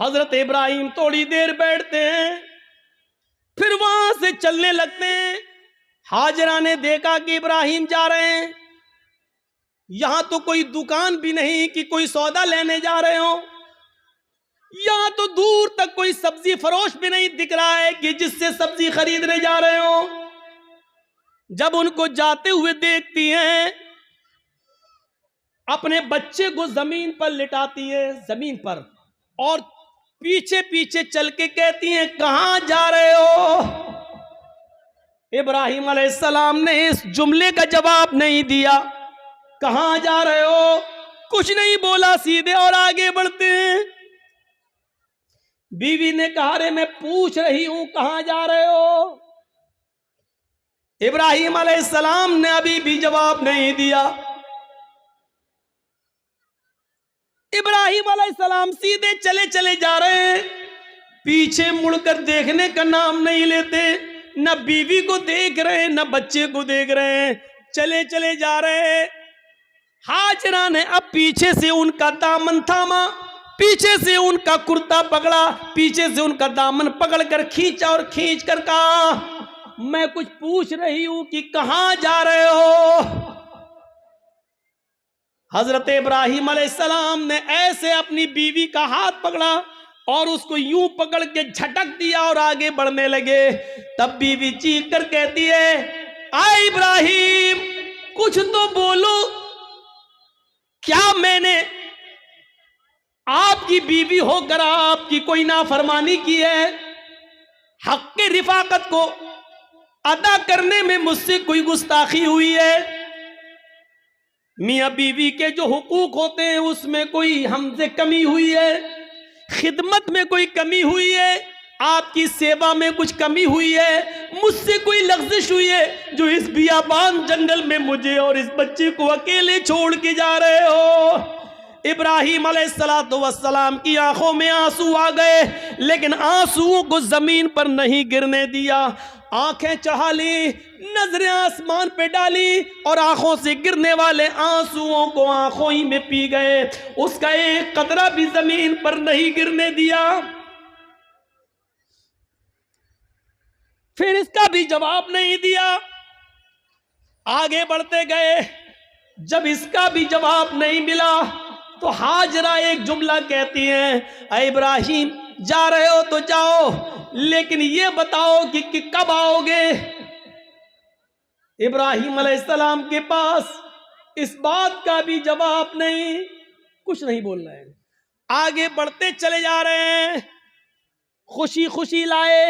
हजरत इब्राहिम थोड़ी देर बैठते हैं, फिर वहां से चलने लगते हैं। हाजरा ने देखा कि इब्राहिम जा रहे हैं, यहां तो कोई दुकान भी नहीं कि कोई सौदा लेने जा रहे हो, यहां तो दूर तक कोई सब्जी फरोश भी नहीं दिख रहा है कि जिससे सब्जी खरीदने जा रहे हो। जब उनको जाते हुए देखती हैं, अपने बच्चे को जमीन पर लिटाती है, जमीन पर, और पीछे पीछे चल के कहती हैं, कहां जा रहे हो? इब्राहिम अलैहिस्सलाम ने इस जुमले का जवाब नहीं दिया। कहां जा रहे हो कुछ नहीं बोला, सीधे और आगे बढ़ते हैं। बीवी ने कहा, रे मैं पूछ रही हूं कहां जा रहे हो? इब्राहिम अलैहिस्सलाम ने अभी भी जवाब नहीं दिया। इब्राहिम अलैहिस्सलाम सीधे चले चले जा रहे हैं, पीछे मुड़कर देखने का नाम नहीं लेते। न बीवी को देख रहे हैं, न बच्चे को देख रहे हैं, चले चले जा रहे हैं। हाजरा ने अब पीछे से उनका दामन थामा, पीछे से उनका कुर्ता पकड़ा, पीछे से उनका दामन पकड़कर खींचा और खींच कर कहा, मैं कुछ पूछ रही हूं कि कहां जा रहे हो? हजरत इब्राहिम अलैहिस्सलाम ने ऐसे अपनी बीवी का हाथ पकड़ा और उसको यूं पकड़ के झटक दिया और आगे बढ़ने लगे। तब बीवी चीख कर कहती है, आए इब्राहिम कुछ तो बोलो, क्या मैंने आपकी बीवी होकर आपकी कोई नाफरमानी की है? हक के रिफाकत को अदा करने में मुझसे कोई गुस्ताखी हुई है? मियां बीवी के जो हुकूक होते हैं उसमें कोई हमसे कमी हुई है? खिदमत में कोई कमी हुई है? आपकी सेवा में कुछ कमी हुई है? मुझसे कोई लग़्ज़िश हुई है जो इस बियाबान जंगल में मुझे और इस बच्चे को अकेले छोड़ के जा रहे हो? इब्राहिम अलैहिस्सलाम की आंखों में आंसू आ गए, लेकिन आंसुओं को जमीन पर नहीं गिरने दिया। आंखें चढ़ा ली, नजरें आसमान पे डाली और आंखों से गिरने वाले आंसुओं को आंखों ही में पी गए, उसका एक कतरा भी जमीन पर नहीं गिरने दिया। फिर इसका भी जवाब नहीं दिया, आगे बढ़ते गए। जब इसका भी जवाब नहीं मिला तो हाजरा एक जुमला कहती हैं, ऐ इब्राहिम जा रहे हो तो जाओ, लेकिन ये बताओ कि कब आओगे? इब्राहिम अलैहिस्सलाम के पास इस बात का भी जवाब नहीं, कुछ नहीं बोल रहे हैं। आगे बढ़ते चले जा रहे हैं, खुशी खुशी लाए,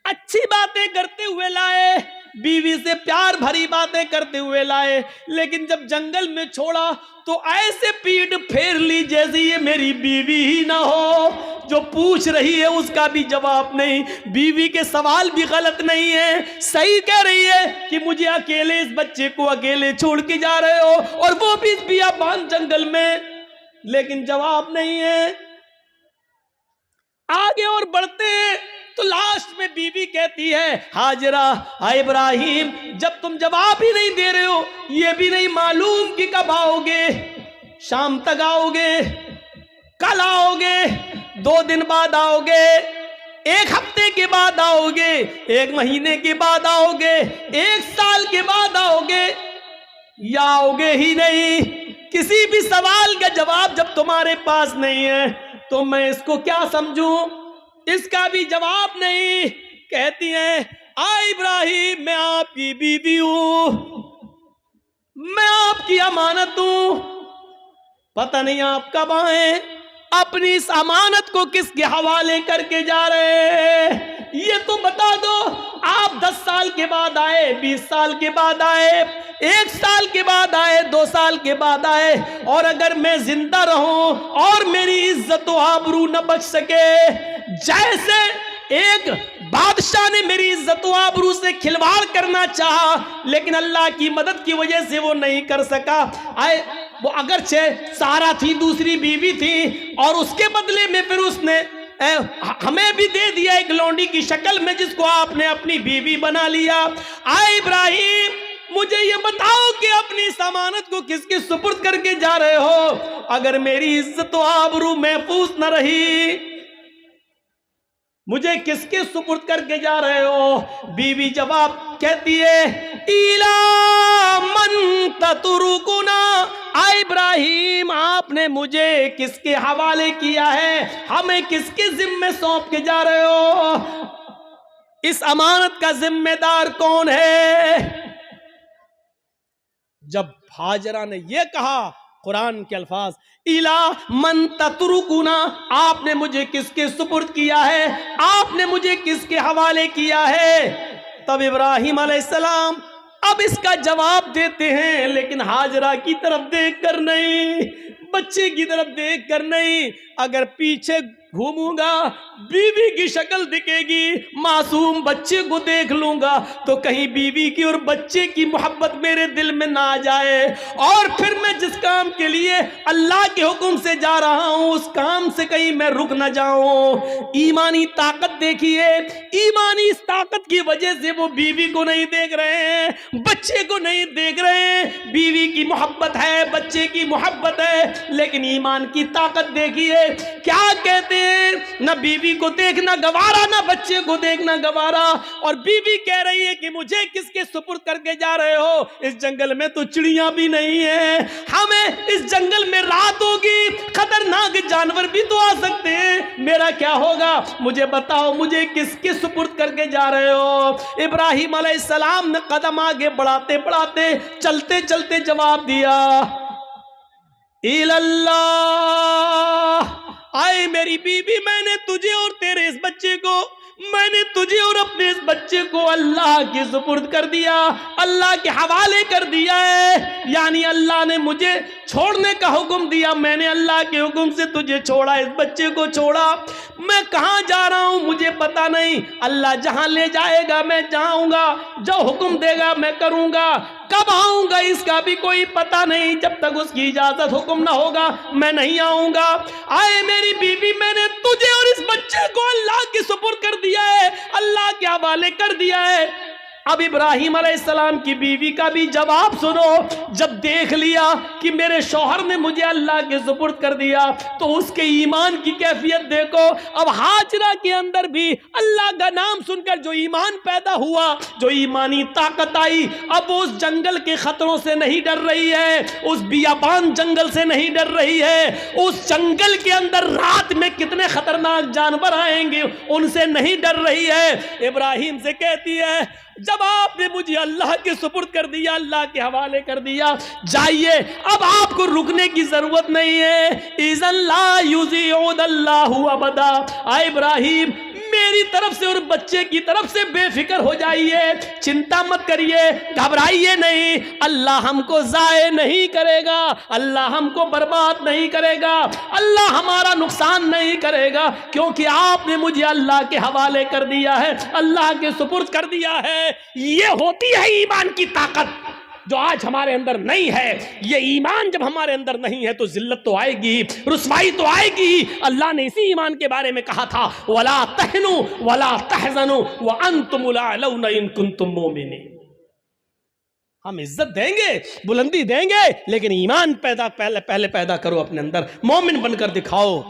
अच्छी बातें करते हुए लाए, बीवी से प्यार भरी बातें करते हुए लाए, लेकिन जब जंगल में छोड़ा तो ऐसे पीठ फेर ली जैसे ये मेरी बीवी ही ना हो। जो पूछ रही है उसका भी जवाब नहीं, बीवी के सवाल भी गलत नहीं है, सही कह रही है कि मुझे अकेले, इस बच्चे को अकेले छोड़ के जा रहे हो, और वो भी इस बियाबान जंगल में, लेकिन जवाब नहीं है। आगे और बढ़ते हैं तो लास्ट में बीवी कहती है, हाजरा हाय इब्राहिम जब तुम जवाब ही नहीं दे रहे हो, ये भी नहीं मालूम कि कब आओगे, शाम तक आओगे, कल आओगे, 2 दिन बाद आओगे, 1 हफ्ते के बाद आओगे, 1 महीने के बाद आओगे, 1 साल के बाद आओगे, या आओगे ही नहीं? किसी भी सवाल का जवाब जब तुम्हारे पास नहीं है तो मैं इसको क्या समझूं? इसका भी जवाब नहीं। कहती हैं, आ इब्राहिम मैं आपकी बीवी हूं, मैं आपकी अमानत हूं, पता नहीं आप कब आए, अपनी इस अमानत को किसके हवाले करके जा रहे हैं ये तो बता दो। आप 10 साल के बाद आए, 20 साल के बाद आए, 1 साल के बाद आए, 2 साल के बाद आए, और अगर मैं जिंदा रहूं और मेरी इज्जत व आबरू न बच सके, जैसे एक बादशाह ने मेरी इज्जत व आबरू से खिलवाड़ करना चाहा लेकिन अल्लाह की मदद की वजह से वो नहीं कर सका, आए वो अगरचे सारा थी, दूसरी बीवी थी, और उसके बदले में फिर उसने हमें भी दे दिया एक लौंडी की शक्ल में, जिसको आपने अपनी बीवी बना लिया। आए इब्राहिम मुझे ये बताओ कि अपनी अमानत को किसके सुपुर्द करके जा रहे हो? अगर मेरी इज्जत व आबरू महफूज न रही मुझे किसके सुपुर्द करके जा रहे हो? बीवी जवाब कहती है, इला मन ततरुकुना, आए इब्राहिम आपने मुझे किसके हवाले किया है? हमें किसके जिम्मे सौंप के जा रहे हो? इस अमानत का जिम्मेदार कौन है? जब हाजरा ने यह कहा, कुरान के अल्फाज, इला मन ततरुकुना, आपने मुझे किसके सुपुर्द किया है? आपने मुझे किसके हवाले किया है? तब इब्राहिम अलैहिस्सलाम अब इसका जवाब देते हैं, लेकिन हाजरा की तरफ देख कर नहीं, बच्चे की तरफ देख कर नहीं। अगर पीछे घूमूंगा बीवी की शक्ल दिखेगी, मासूम बच्चे को देख लूंगा तो कहीं बीवी की और बच्चे की मोहब्बत मेरे दिल में ना आ जाए, और फिर मैं जिस काम के लिए अल्लाह के हुक्म से जा रहा हूं उस काम से कहीं मैं रुक ना जाऊं। ईमानी ताकत देखिए, ईमानी इस ताकत की वजह से वो बीवी को नहीं देख रहे हैं, बच्चे को नहीं देख रहे हैं। बीवी की मोहब्बत है, बच्चे की मोहब्बत है, लेकिन ईमान की ताकत देखिए। क्या कहते हैं, ना बीवी को देखना गवारा, ना बच्चे को देखना गवारा, और बीवी कह रही है कि मुझे किसके सुपुर्द करके जा रहे हो? इस जंगल में तो चिड़ियां भी नहीं है, हमें इस जंगल में रात होगी, खतरनाक जानवर भी तो आ सकते हैं, मेरा क्या होगा? मुझे बताओ, मुझे किसके सुपुर्द करके जा रहे हो? इब्राहिम अलैहिस्सलाम ने कदम आगे बढ़ाते बढ़ाते, चलते चलते जवाब दिया, इल्लल्लाह, आए मेरी बीवी, मैंने तुझे और तेरे इस बच्चे को, मैंने तुझे और अपने इस बच्चे को अल्लाह के सुपुर्द कर दिया, अल्लाह के हवाले कर दिया है। यानी अल्लाह ने मुझे छोड़ने का हुक्म दिया, मैंने अल्लाह के हुक्म से तुझे छोड़ा, इस बच्चे को छोड़ा। मैं कहाँ जा रहा हूँ मुझे पता नहीं, अल्लाह जहाँ ले जाएगा मैं जाऊँगा, जो हुक्म देगा मैं करूँगा, कब आऊँगा इसका भी कोई पता नहीं, जब तक उसकी इजाजत हुक्म ना होगा मैं नहीं आऊँगा। आए मेरी बीवी, मैंने तुझे और इस बच्चे को अल्लाह के सुपुर्द कर दिया है, अल्लाह के हवाले कर दिया है। अब इब्राहिम अलैहिस्सलाम की बीवी का भी जवाब सुनो। जब देख लिया कि मेरे शौहर ने मुझे अल्लाह के सुपुर्द कर दिया तो उसके ईमान की कैफियत देखो। अब हाजरा के अंदर भी अल्लाह का नाम सुनकर जो ईमान पैदा हुआ, जो ईमानी ताकत आई, अब वो उस जंगल के खतरों से नहीं डर रही है, उस बियाबान जंगल से नहीं डर रही है, उस जंगल के अंदर रात में कितने खतरनाक जानवर आएंगे उनसे नहीं डर रही है। इब्राहिम से कहती है, जब आपने मुझे अल्लाह के सुपुर्द कर दिया, अल्लाह के हवाले कर दिया, जाइए, अब आपको रुकने की जरूरत नहीं है। इज़न ला युज़िउदल्लाहु अबदा, आए इब्राहिम, मेरी तरफ से और बच्चे की तरफ से बेफिक्र हो जाइए, चिंता मत करिए, घबराइए नहीं, अल्लाह हमको ज़ाये नहीं करेगा, अल्लाह हमको बर्बाद नहीं करेगा, अल्लाह हमारा नुकसान नहीं करेगा, क्योंकि आपने मुझे अल्लाह के हवाले कर दिया है, अल्लाह के सुपुर्द कर दिया है। ये होती है ईमान की ताकत जो आज हमारे अंदर नहीं है। ये ईमान जब हमारे अंदर नहीं है तो जिल्लत तो आएगी, रुसवाई तो आएगी। अल्लाह ने इसी ईमान के बारे में कहा था, वला तहनु वला तहज़नु व अंतुमुल अअलौना इन कुंतुम मोमिनीन। हम इज्जत देंगे, बुलंदी देंगे, लेकिन ईमान पहले पैदा करो अपने अंदर, मोमिन बनकर दिखाओ।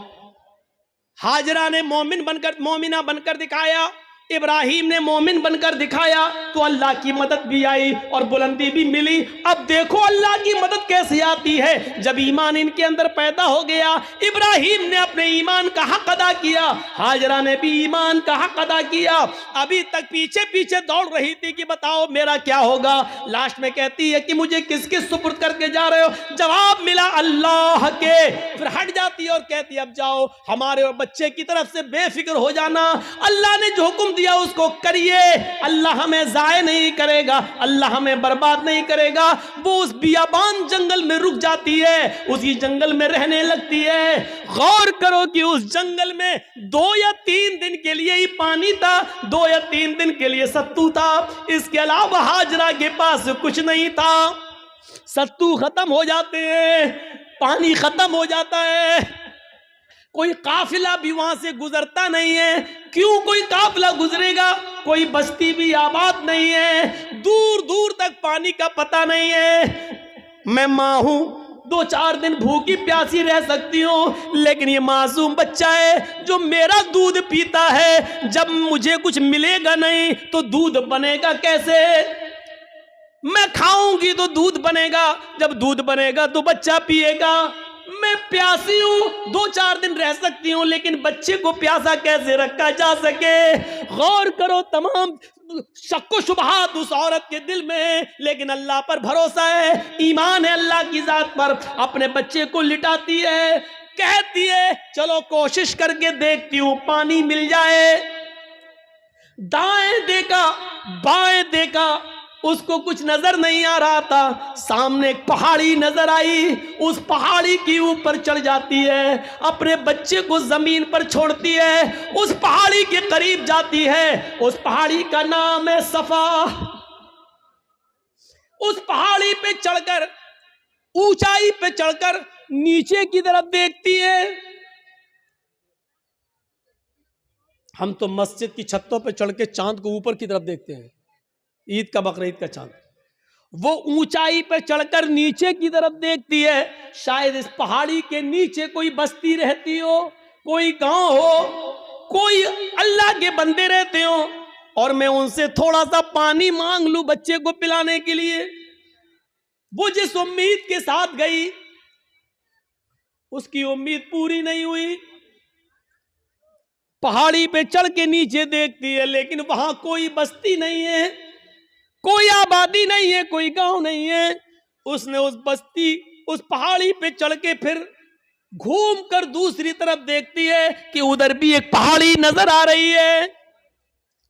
हाजरा ने मोमिना बनकर दिखाया, इब्राहिम ने मोमिन बनकर दिखाया, तो अल्लाह की मदद भी आई और बुलंदी भी मिली। अब देखो अल्लाह की मदद कैसे आती है, जब ईमान इनके अंदर पैदा हो गया। इब्राहिम ने अपने ईमान का हक अदा किया, हाजरा ने भी ईमान का हक अदा किया। अभी तक पीछे पीछे दौड़ रही थी कि बताओ मेरा क्या होगा। लास्ट में कहती है कि मुझे किसके सुपुर्द करके जा रहे हो? जवाब मिला अल्लाह के। फिर हट जाती और कहती अब जाओ, हमारे और बच्चे की तरफ से बेफिक्र हो जाना, अल्लाह ने जो हुक्म दिया उसको करिए, अल्लाह हमें जाए नहीं करेगा, अल्लाह हमें बर्बाद नहीं करेगा। वो उस बियाबान जंगल में रुक जाती है, उसी जंगल में रहने लगती है। गौर करो कि उस जंगल में 2 या 3 दिन के लिए ही पानी था, 2 या 3 दिन के लिए सत्तू था, इसके अलावा हाजरा के पास कुछ नहीं था। सत्तू खत्म हो जाते हैं, पानी खत्म हो जाता है, कोई काफिला भी वहां से गुजरता नहीं है। क्यों कोई काफिला गुजरेगा? कोई बस्ती भी आबाद नहीं है, दूर दूर तक पानी का पता नहीं है। मैं माँ हूं, 2-4 दिन भूखी प्यासी रह सकती हूँ, लेकिन ये मासूम बच्चा है जो मेरा दूध पीता है, जब मुझे कुछ मिलेगा नहीं तो दूध बनेगा कैसे? मैं खाऊंगी तो दूध बनेगा, जब दूध बनेगा तो बच्चा पिएगा। मैं प्यासी हूं, 2-4 दिन रह सकती हूं, लेकिन बच्चे को प्यासा कैसे रखा जा सके? गौर करो, तमाम शक्को शुबहात उस औरत के दिल में है, लेकिन अल्लाह पर भरोसा है, ईमान है अल्लाह की जात पर। अपने बच्चे को लिटाती है, कहती है चलो कोशिश करके देखती हूं पानी मिल जाए। दाएं देखा, बाएं देखा, उसको कुछ नजर नहीं आ रहा था। सामने एक पहाड़ी नजर आई, उस पहाड़ी के ऊपर चढ़ जाती है, अपने बच्चे को जमीन पर छोड़ती है, उस पहाड़ी के करीब जाती है। उस पहाड़ी का नाम है सफा। उस पहाड़ी पे चढ़कर, ऊंचाई पे चढ़कर नीचे की तरफ देखती है। हम तो मस्जिद की छतों पे चढ़ के चांद को ऊपर की तरफ देखते हैं, ईद का, बकरीद का चांद। वो ऊंचाई पर चढ़कर नीचे की तरफ देखती है, शायद इस पहाड़ी के नीचे कोई बस्ती रहती हो, कोई गांव हो, कोई अल्लाह के बंदे रहते हो, और मैं उनसे थोड़ा सा पानी मांग लूं बच्चे को पिलाने के लिए। वो जिस उम्मीद के साथ गई, उसकी उम्मीद पूरी नहीं हुई। पहाड़ी पे चढ़ के नीचे देखती है, लेकिन वहां कोई बस्ती नहीं है, कोई आबादी नहीं है, कोई गांव नहीं है। उसने उस बस्ती, उस पहाड़ी पे चढ़ के फिर घूमकर दूसरी तरफ देखती है कि उधर भी एक पहाड़ी नजर आ रही है।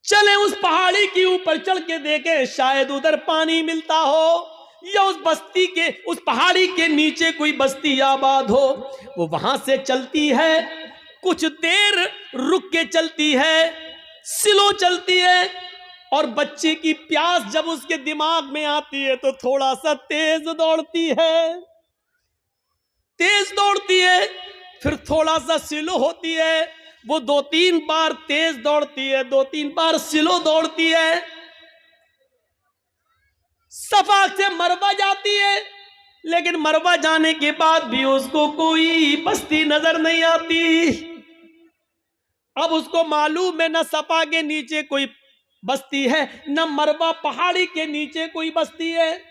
चले उस पहाड़ी के ऊपर चढ़ के देखे, शायद उधर पानी मिलता हो, या उस बस्ती के, उस पहाड़ी के नीचे कोई बस्ती आबाद हो। वो वहां से चलती है, कुछ देर रुक के चलती है, स्लो चलती है, और बच्चे की प्यास जब उसके दिमाग में आती है तो थोड़ा सा तेज दौड़ती है, तेज दौड़ती है, फिर थोड़ा सा स्लो होती है। वो 2-3 बार तेज दौड़ती है, 2-3 बार स्लो दौड़ती है। सफा से मरवा जाती है, लेकिन मरवा जाने के बाद भी उसको कोई बस्ती नजर नहीं आती। अब उसको मालूम है न सफा के नीचे कोई बस्ती है, न मरवा पहाड़ी के नीचे कोई बस्ती है,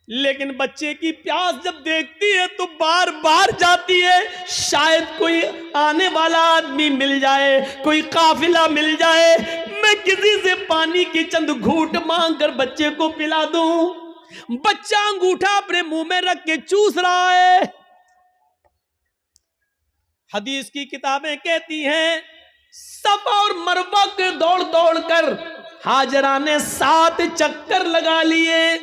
लेकिन बच्चे की प्यास जब देखती है तो बार बार जाती है, शायद कोई आने वाला आदमी मिल जाए, कोई काफिला मिल जाए, मैं किसी से पानी की चंद घूंट मांग कर बच्चे को पिला दूं। बच्चा अंगूठा अपने मुंह में रख के चूस रहा है। हदीस की किताबें कहती हैं, सफा और मरवा के दौड़ दौड़ कर हाजरा ने 7 चक्कर लगा लिए।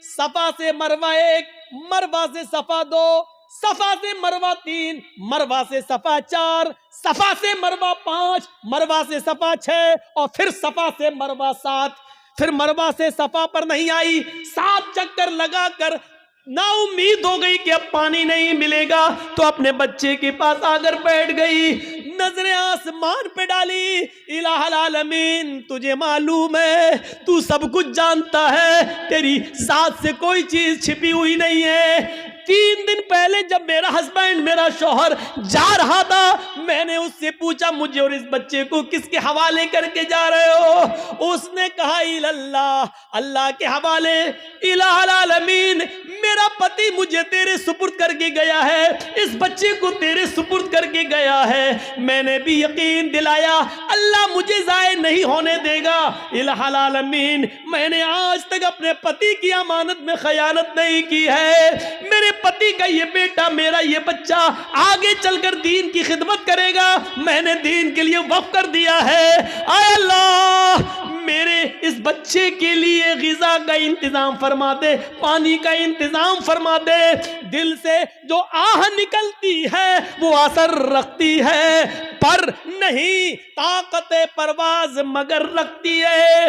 सफा से मरवा 1, मरवा से सफा 2, सफा से मरवा 3, मरवा से सफा 4, सफा से मरवा 5, मरवा से सफा 6, और फिर सफा से मरवा 7। फिर मरवा से सफा पर नहीं आई, 7 चक्कर लगाकर ना उम्मीद हो गई कि अब पानी नहीं मिलेगा, तो अपने बच्चे के पास आकर बैठ गई, नजरें आसमान पे डाली। इलाहुल आलमीन, तुझे मालूम है, तू सब कुछ जानता है, तेरी जात से कोई चीज छिपी हुई नहीं है। 3 दिन पहले जब मेरा हस्बैंड, मेरा शौहर जा रहा था, मैंने उससे पूछा मुझे और इस बच्चे को किसके हवाले करके जा रहे हो? उसने कहा इल्लल्लाह, अल्लाह के हवाले। इलाहुल आलमीन, मेरा पति मुझे तेरे सुपुर्द करके गया है, इस बच्चे को तेरे सुपुर्द करके गया है। मैंने भी यकीन दिलाया अल्लाह मुझे जाए नहीं होने देगा। इलाहुल आलमीन, मैंने आज तक अपने पति की अमानत में खयानत नहीं की है। मेरे पति का ये बेटा, मेरा ये बच्चा आगे चलकर दीन की खिदमत करेगा, मैंने दीन के लिए वक्फ कर दिया है। आय अल्लाह, मेरे इस बच्चे के लिए गिज़ा का इंतजाम फरमा दे, पानी का इंतजाम फरमा दे। दिल से जो आह निकलती है वो असर रखती है, पर नहीं ताकत परवाज मगर रखती है।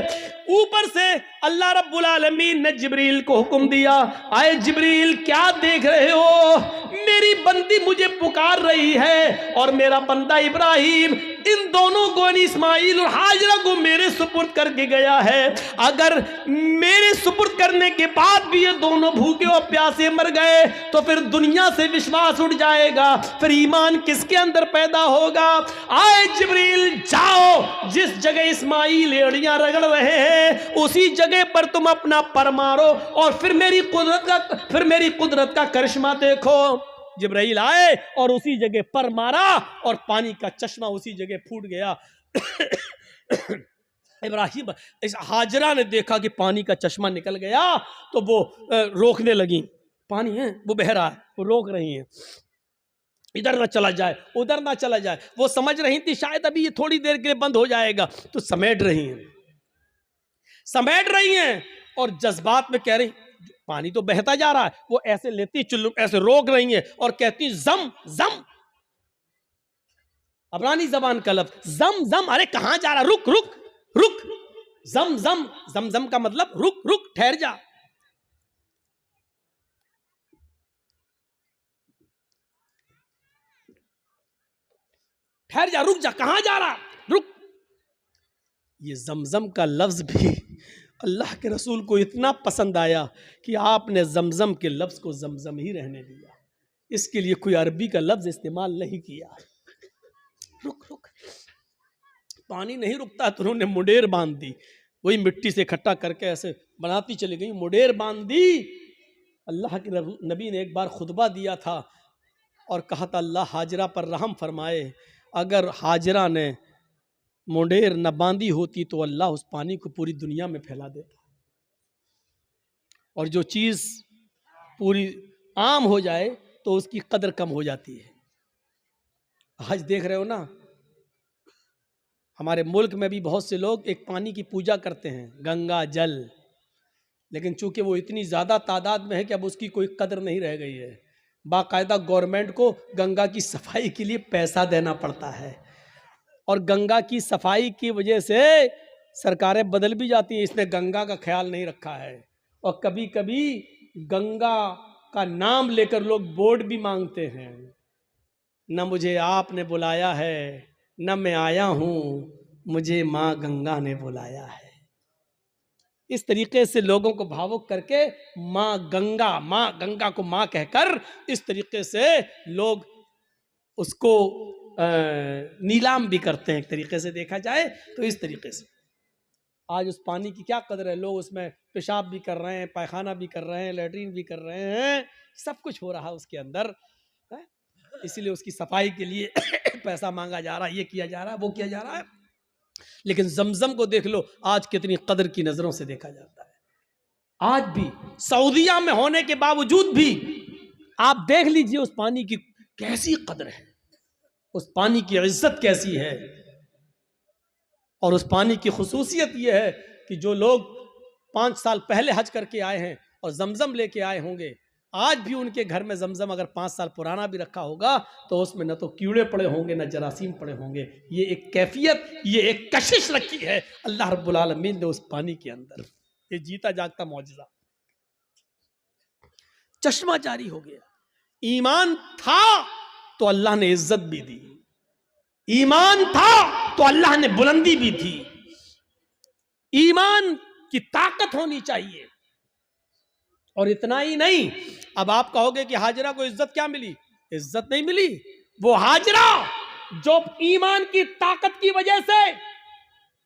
ऊपर से अल्लाह रब्बुल आलमीन ने जिब्रील को हुक्म दिया, आए जिब्रील क्या देख रहे हो? मेरी बंदी मुझे पुकार रही है और मेरा बंदा इब्राहिम, इन दोनों लोगों ने इस्माइल और हाजरा को मेरे सुपुर्द करके गया है, अगर मेरे सुपुर्द करने के बाद भी ये दोनों भूखे और प्यासे मर गए तो फिर दुनिया से विश्वास उठ जाएगा, फिर ईमान किसके अंदर पैदा होगा। आए जिब्रील, जाओ जिस जगह इस्माइल एड़ियां रगड़ रहे हैं उसी जगह पर तुम अपना पर मारो और फिर मेरी कुदरत का करिश्मा देखो। जिब्राइल आए और उसी जगह पर मारा और पानी का चश्मा उसी जगह फूट गया। इब्राहिम, इस हाजरा ने देखा कि पानी का चश्मा निकल गया तो वो रोकने लगी, पानी है वो बह रहा है, वो रोक रही हैं, इधर ना चला जाए उधर ना चला जाए। वो समझ रही थी शायद अभी ये थोड़ी देर के लिए बंद हो जाएगा, तो समेट रही हैं और जज्बात में कह रही पानी तो बहता जा रहा है, वो ऐसे लेती चुल्लू ऐसे रोक रही है और कहती जम जम, अबरानी जबान का लफ्ज जम जम, अरे कहां जा रहा, रुक रुक रुक, जम जम, जम जम का मतलब रुक रुक, ठहर जा। ठहर जा, रुक जा, कहां जा रहा, रुक। ये जमजम का लफ्ज भी अल्लाह के रसूल को इतना पसंद आया कि आपने जमजम के लफ्ज को जमजम ही रहने दिया, इसके लिए कोई अरबी का लफ्ज इस्तेमाल नहीं किया। रुक रुक, पानी नहीं रुकता तो उन्होंने मुडेर बांध दी, वही मिट्टी से इकट्ठा करके ऐसे बनाती चली गई, मुडेर बांध दी। अल्लाह के नबी ने एक बार खुतबा दिया था और कहा था अल्लाह हाजरा पर रहम फरमाए, अगर हाजरा ने मुंडेर न बांधी होती तो अल्लाह उस पानी को पूरी दुनिया में फैला देता। और जो चीज़ पूरी आम हो जाए तो उसकी कदर कम हो जाती है। आज देख रहे हो ना, हमारे मुल्क में भी बहुत से लोग एक पानी की पूजा करते हैं, गंगा जल, लेकिन चूंकि वो इतनी ज़्यादा तादाद में है कि अब उसकी कोई कदर नहीं रह गई है। बाकायदा गवर्नमेंट को गंगा की सफाई के लिए पैसा देना पड़ता है और गंगा की सफाई की वजह से सरकारें बदल भी जाती हैं, इसने गंगा का ख्याल नहीं रखा है। और कभी कभी गंगा का नाम लेकर लोग बोर्ड भी मांगते हैं, न मुझे आपने बुलाया है न मैं आया हूँ, मुझे माँ गंगा ने बुलाया है। इस तरीके से लोगों को भावुक करके माँ गंगा को माँ कहकर इस तरीके से लोग उसको नीलाम भी करते हैं। एक तरीके से देखा जाए तो इस तरीके से आज उस पानी की क्या कदर है, लोग उसमें पेशाब भी कर रहे हैं, पायखाना भी कर रहे हैं, लेटरिन भी कर रहे हैं, सब कुछ हो रहा है उसके अंदर है? इसीलिए उसकी सफाई के लिए पैसा मांगा जा रहा है, ये किया जा रहा है, वो किया जा रहा है। लेकिन जमजम को देख लो, आज कितनी कदर की नजरों से देखा जाता है। आज भी सऊदिया में होने के बावजूद भी आप देख लीजिए उस पानी की कैसी कदर है, उस पानी की इज्जत कैसी है। और उस पानी की खुसूसियत यह है कि जो लोग 5 साल पहले हज करके आए हैं और जमजम लेके आए होंगे, आज भी उनके घर में जमजम अगर 5 साल पुराना भी रखा होगा तो उसमें न तो कीड़े पड़े होंगे न जरासीम पड़े होंगे। ये एक कैफियत, ये एक कशिश रखी है अल्लाह रब्बुल आलमीन ने उस पानी के अंदर। ये जीता जागता मौजज़ा, चश्मा जारी हो गया। ईमान था तो अल्लाह ने इज्जत भी दी, ईमान था तो अल्लाह ने बुलंदी भी दी। ईमान की ताकत होनी चाहिए। और इतना ही नहीं, अब आप कहोगे कि हाजरा को इज्जत क्या मिली? इज्जत नहीं मिली। वो हाजरा जो ईमान की ताकत की वजह से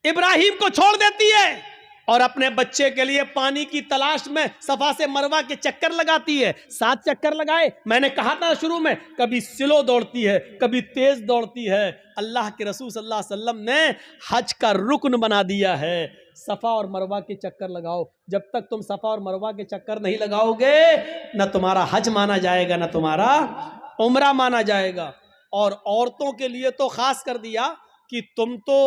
इब्राहिम को छोड़ देती है और अपने बच्चे के लिए पानी की तलाश में सफा से मरवा के चक्कर लगाती है। 7 चक्कर लगाए, मैंने कहा था शुरू में, कभी स्लो दौड़ती है, कभी तेज दौड़ती है। अल्लाह के रसूल सल्लल्लाहु अलैहि वसल्लम ने हज का रुकन बना दिया है, सफा और मरवा के चक्कर लगाओ। जब तक तुम सफा और मरवा के चक्कर नहीं लगाओगे न तुम्हारा हज माना जाएगा न तुम्हारा उम्रा माना जाएगा। और औरतों के लिए तो खास कर दिया कि तुम तो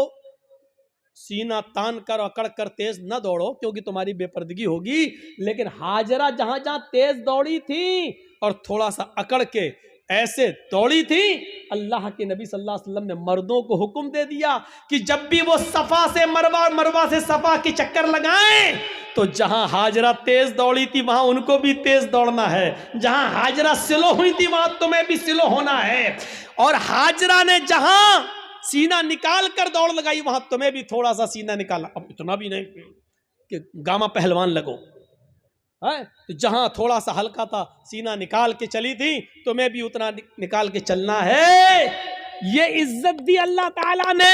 सीना तान कर अकड़ कर तेज न दौड़ो क्योंकि तुम्हारी बेपर्दगी होगी। लेकिन हाजरा जहां जहां तेज दौड़ी थी और थोड़ा सा अकड़ के ऐसे दौड़ी थी, अल्लाह के नबी सल्लल्लाहु अलैहि वसल्लम ने मर्दों को हुक्म दे दिया कि जब भी वो सफा से मरवा और मरवा से सफा के चक्कर लगाएं तो जहां हाजरा तेज दौड़ी थी वहां उनको भी तेज दौड़ना है, जहां हाजरा स्लो हुई थी वहां तुम्हें भी स्लो होना है। और हाजरा ने जहां सीना निकाल कर दौड़ लगाई, वहां तुम्हें भी थोड़ा सा सीना निकाला, अब इतना भी नहीं कि गामा पहलवान लगो है, तो जहां थोड़ा सा हल्का था सीना निकाल के चली थी, तुम्हें भी उतना निकाल के चलना है। ये इज्जत दी अल्लाह ताला ने,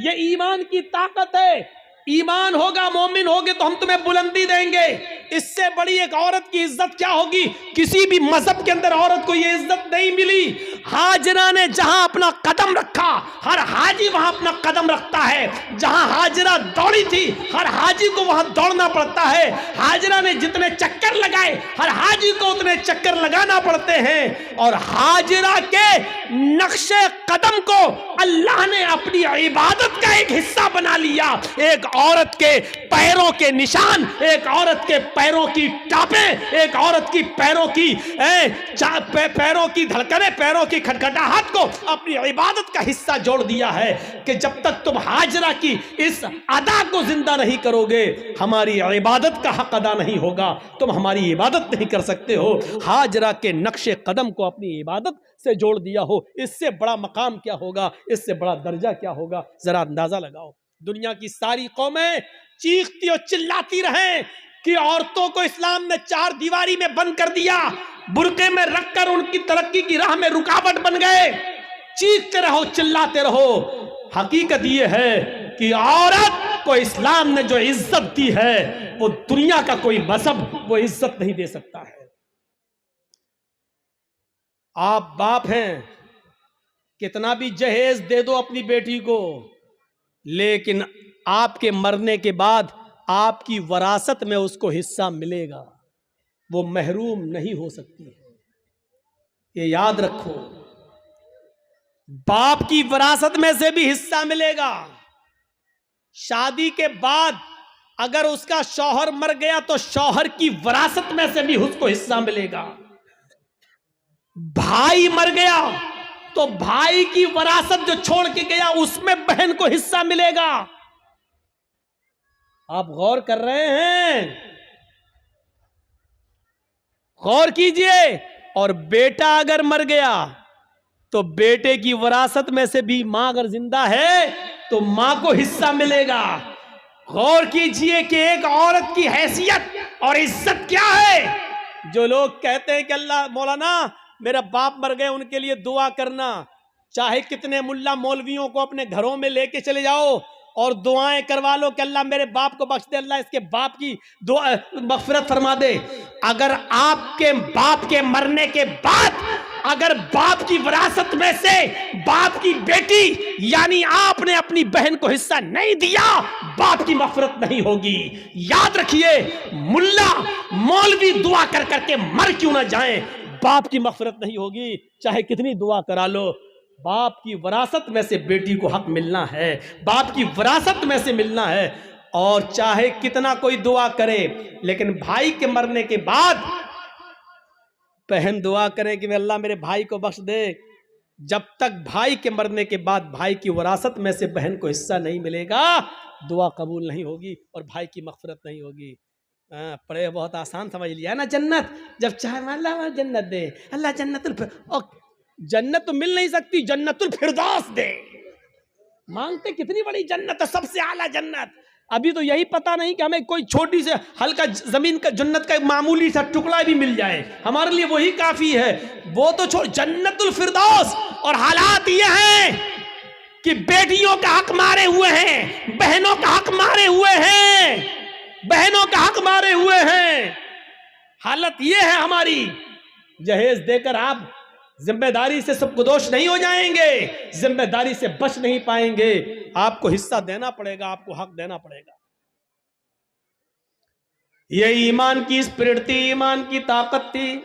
ये ईमान की ताकत है। ईमान होगा, मोमिन होगे तो हम तुम्हें बुलंदी देंगे। इससे बड़ी एक औरत की इज्जत क्या होगी? किसी भी मजहब के अंदर औरत को यह इज्जत नहीं मिली। हाजरा ने जहां अपना कदम रखा, हर हाजी वहां अपना कदम रखता है। जहां हाजरा दौड़ी थी, हर हाजी को वहां दौड़ना पड़ता है। हाजरा ने जितने चक्कर लगाए, हर हाजी को उतने चक्कर लगाना पड़ते हैं। और हाजरा के नक्शे कदम को अल्लाह ने अपनी इबादत का एक हिस्सा बना लिया। एक औरत के पैरों के निशान, एक औरत के पैरों की टापें, एक औरत की पैरों की पैरों की धड़कनें, पैरों की खटखटाहट को अपनी इबादत का हिस्सा जोड़ दिया है कि जब तक तुम हाजरा की इस अदा को जिंदा नहीं करोगे, हमारी इबादत का हक अदा नहीं होगा, तुम हमारी इबादत नहीं कर सकते हो। हाजरा के नक्शे कदम को अपनी इबादत से जोड़ दिया हो, इससे बड़ा मकाम क्या होगा, इससे बड़ा दर्जा क्या होगा, जरा अंदाजा लगाओ। दुनिया की सारी कौमें चीखती और चिल्लाती रहें कि औरतों को इस्लाम ने चार दीवारी में बंद कर दिया, बुर्के में रखकर उनकी तरक्की की राह में रुकावट बन गए। चीखते रहो, चिल्लाते रहो। हकीकत यह है कि औरत को इस्लाम ने जो इज्जत दी है, वो दुनिया का कोई मजहब वो इज्जत नहीं दे सकता है। आप बाप हैं, कितना भी जहेज दे दो अपनी बेटी को, लेकिन आपके मरने के बाद आपकी वरासत में उसको हिस्सा मिलेगा, वो महरूम नहीं हो सकती है। ये याद रखो, बाप की वरासत में से भी हिस्सा मिलेगा। शादी के बाद अगर उसका शौहर मर गया तो शौहर की वरासत में से भी उसको हिस्सा मिलेगा। भाई मर गया तो भाई की वरासत जो छोड़ के गया उसमें बहन को हिस्सा मिलेगा। आप गौर कर रहे हैं? गौर कीजिए। और बेटा अगर मर गया तो बेटे की वरासत में से भी मां अगर जिंदा है तो मां को हिस्सा मिलेगा। गौर कीजिए कि एक औरत की हैसियत और इज्जत क्या है। जो लोग कहते हैं कि अल्लाह मौलाना मेरा बाप मर गए, उनके लिए दुआ करना, चाहे कितने मुल्ला मौलवियों को अपने घरों में लेके चले जाओ और दुआएं करवा लो कि अल्लाह मेरे बाप को बख्श दे, अल्लाह इसके बाप की दुआ मगफिरत फरमा दे। अगर आपके बाप के मरने के बाद अगर बाप की विरासत में से बाप की बेटी यानी आपने अपनी बहन को हिस्सा नहीं दिया, बाप की मगफिरत नहीं होगी। याद रखिए, मुल्ला मौलवी दुआ कर करके मर क्यों ना जाएं, बाप की मगफिरत नहीं होगी, चाहे कितनी दुआ करा लो। बाप की विरासत में से बेटी को हक मिलना है, बाप की विरासत में से मिलना है। और चाहे कितना कोई दुआ करे, लेकिन भाई के मरने के बाद बहन दुआ करे कि अल्लाह मेरे भाई को बख्श दे, जब तक भाई के मरने के बाद भाई की विरासत में से बहन को हिस्सा नहीं मिलेगा, दुआ कबूल नहीं होगी और भाई की मगफिरत नहीं होगी। पढ़े बहुत आसान समझ लिया ना, जन्नत जब चाहे अल्लाह जन्नत दे, अल्लाह जन्नत तो मिल नहीं सकती, जन्नतुल फिरदौस दे। मांगते कितनी बड़ी जन्नत है, सबसे आला जन्नत। अभी तो यही पता नहीं कि हमें कोई छोटी से हल्का जमीन का जन्नत का मामूली सा टुकड़ा भी मिल जाए, हमारे लिए वही काफी है। वो तो छोड़, जन्नतुल फिरदौस। और हालात ये हैं कि बेटियों का हक मारे हुए हैं, बहनों का हक मारे हुए हैं, बहनों का हक मारे हुए हैं। हालत ये है हमारी। जहेज देकर आप जिम्मेदारी से सबकुदोश नहीं हो जाएंगे, जिम्मेदारी से बच नहीं पाएंगे। आपको हिस्सा देना पड़ेगा, आपको हक देना पड़ेगा। ये ईमान की स्पिरिट थी, ईमान की ताकत थी।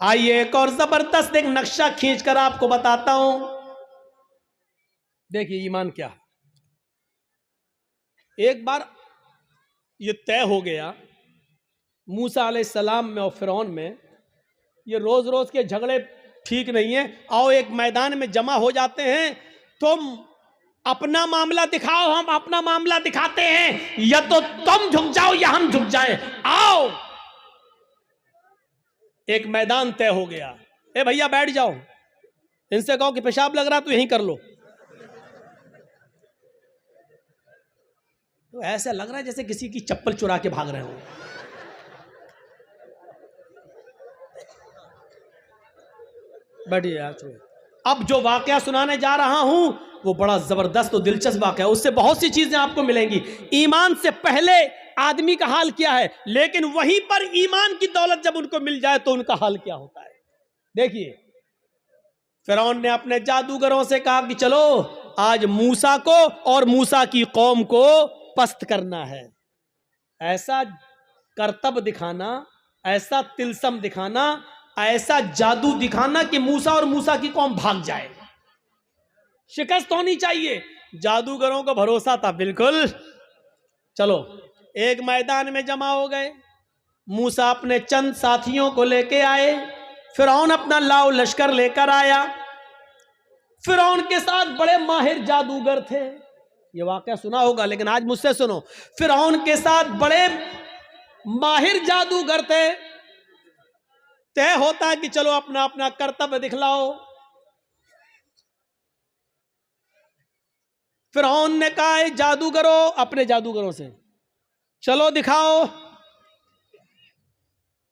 आइए एक और जबरदस्त एक नक्शा खींचकर आपको बताता हूं। देखिए ईमान क्या है। एक बार ये तय हो गया मूसा अलैहिस्सलाम में और फिरौन में, ये रोज रोज के झगड़े ठीक नहीं है, आओ एक मैदान में जमा हो जाते हैं, तुम अपना मामला दिखाओ, हम अपना मामला दिखाते हैं, या तो तुम झुक जाओ या हम झुक जाएं, आओ। एक मैदान तय हो गया। ए भैया बैठ जाओ, इनसे कहो कि पेशाब लग रहा तो यहीं कर लो, तो ऐसा लग रहा है जैसे किसी की चप्पल चुरा के भाग रहे हो। बढ़िया। अब जो वाकया सुनाने जा रहा हूं वो बड़ा जबरदस्त और दिलचस्प वाकया है, उससे बहुत सी चीजें आपको मिलेंगी। ईमान से पहले आदमी का हाल क्या है, लेकिन वहीं पर ईमान की दौलत जब उनको मिल जाए तो उनका हाल क्या होता है। देखिए, फिरौन ने अपने जादूगरों से कहा कि चलो आज मूसा को और मूसा की कौम को पस्त करना है। ऐसा करतब दिखाना, ऐसा तिलसम दिखाना, ऐसा जादू दिखाना कि मूसा और मूसा की कौम भाग जाए। शिकस्त होनी चाहिए। जादूगरों को भरोसा था बिल्कुल। चलो, एक मैदान में जमा हो गए। मूसा अपने चंद साथियों को लेके आए, फिरौन अपना लाव लश्कर लेकर आया। फिरौन के साथ बड़े माहिर जादूगर थे। ये वाकया सुना होगा, लेकिन आज मुझसे सुनो। फिरौन के साथ बड़े माहिर जादूगर थे। तय होता है कि चलो अपना अपना कर्तव्य दिखलाओ। फिरौन ने कहा जादूगरों, अपने जादूगरों से चलो दिखाओ।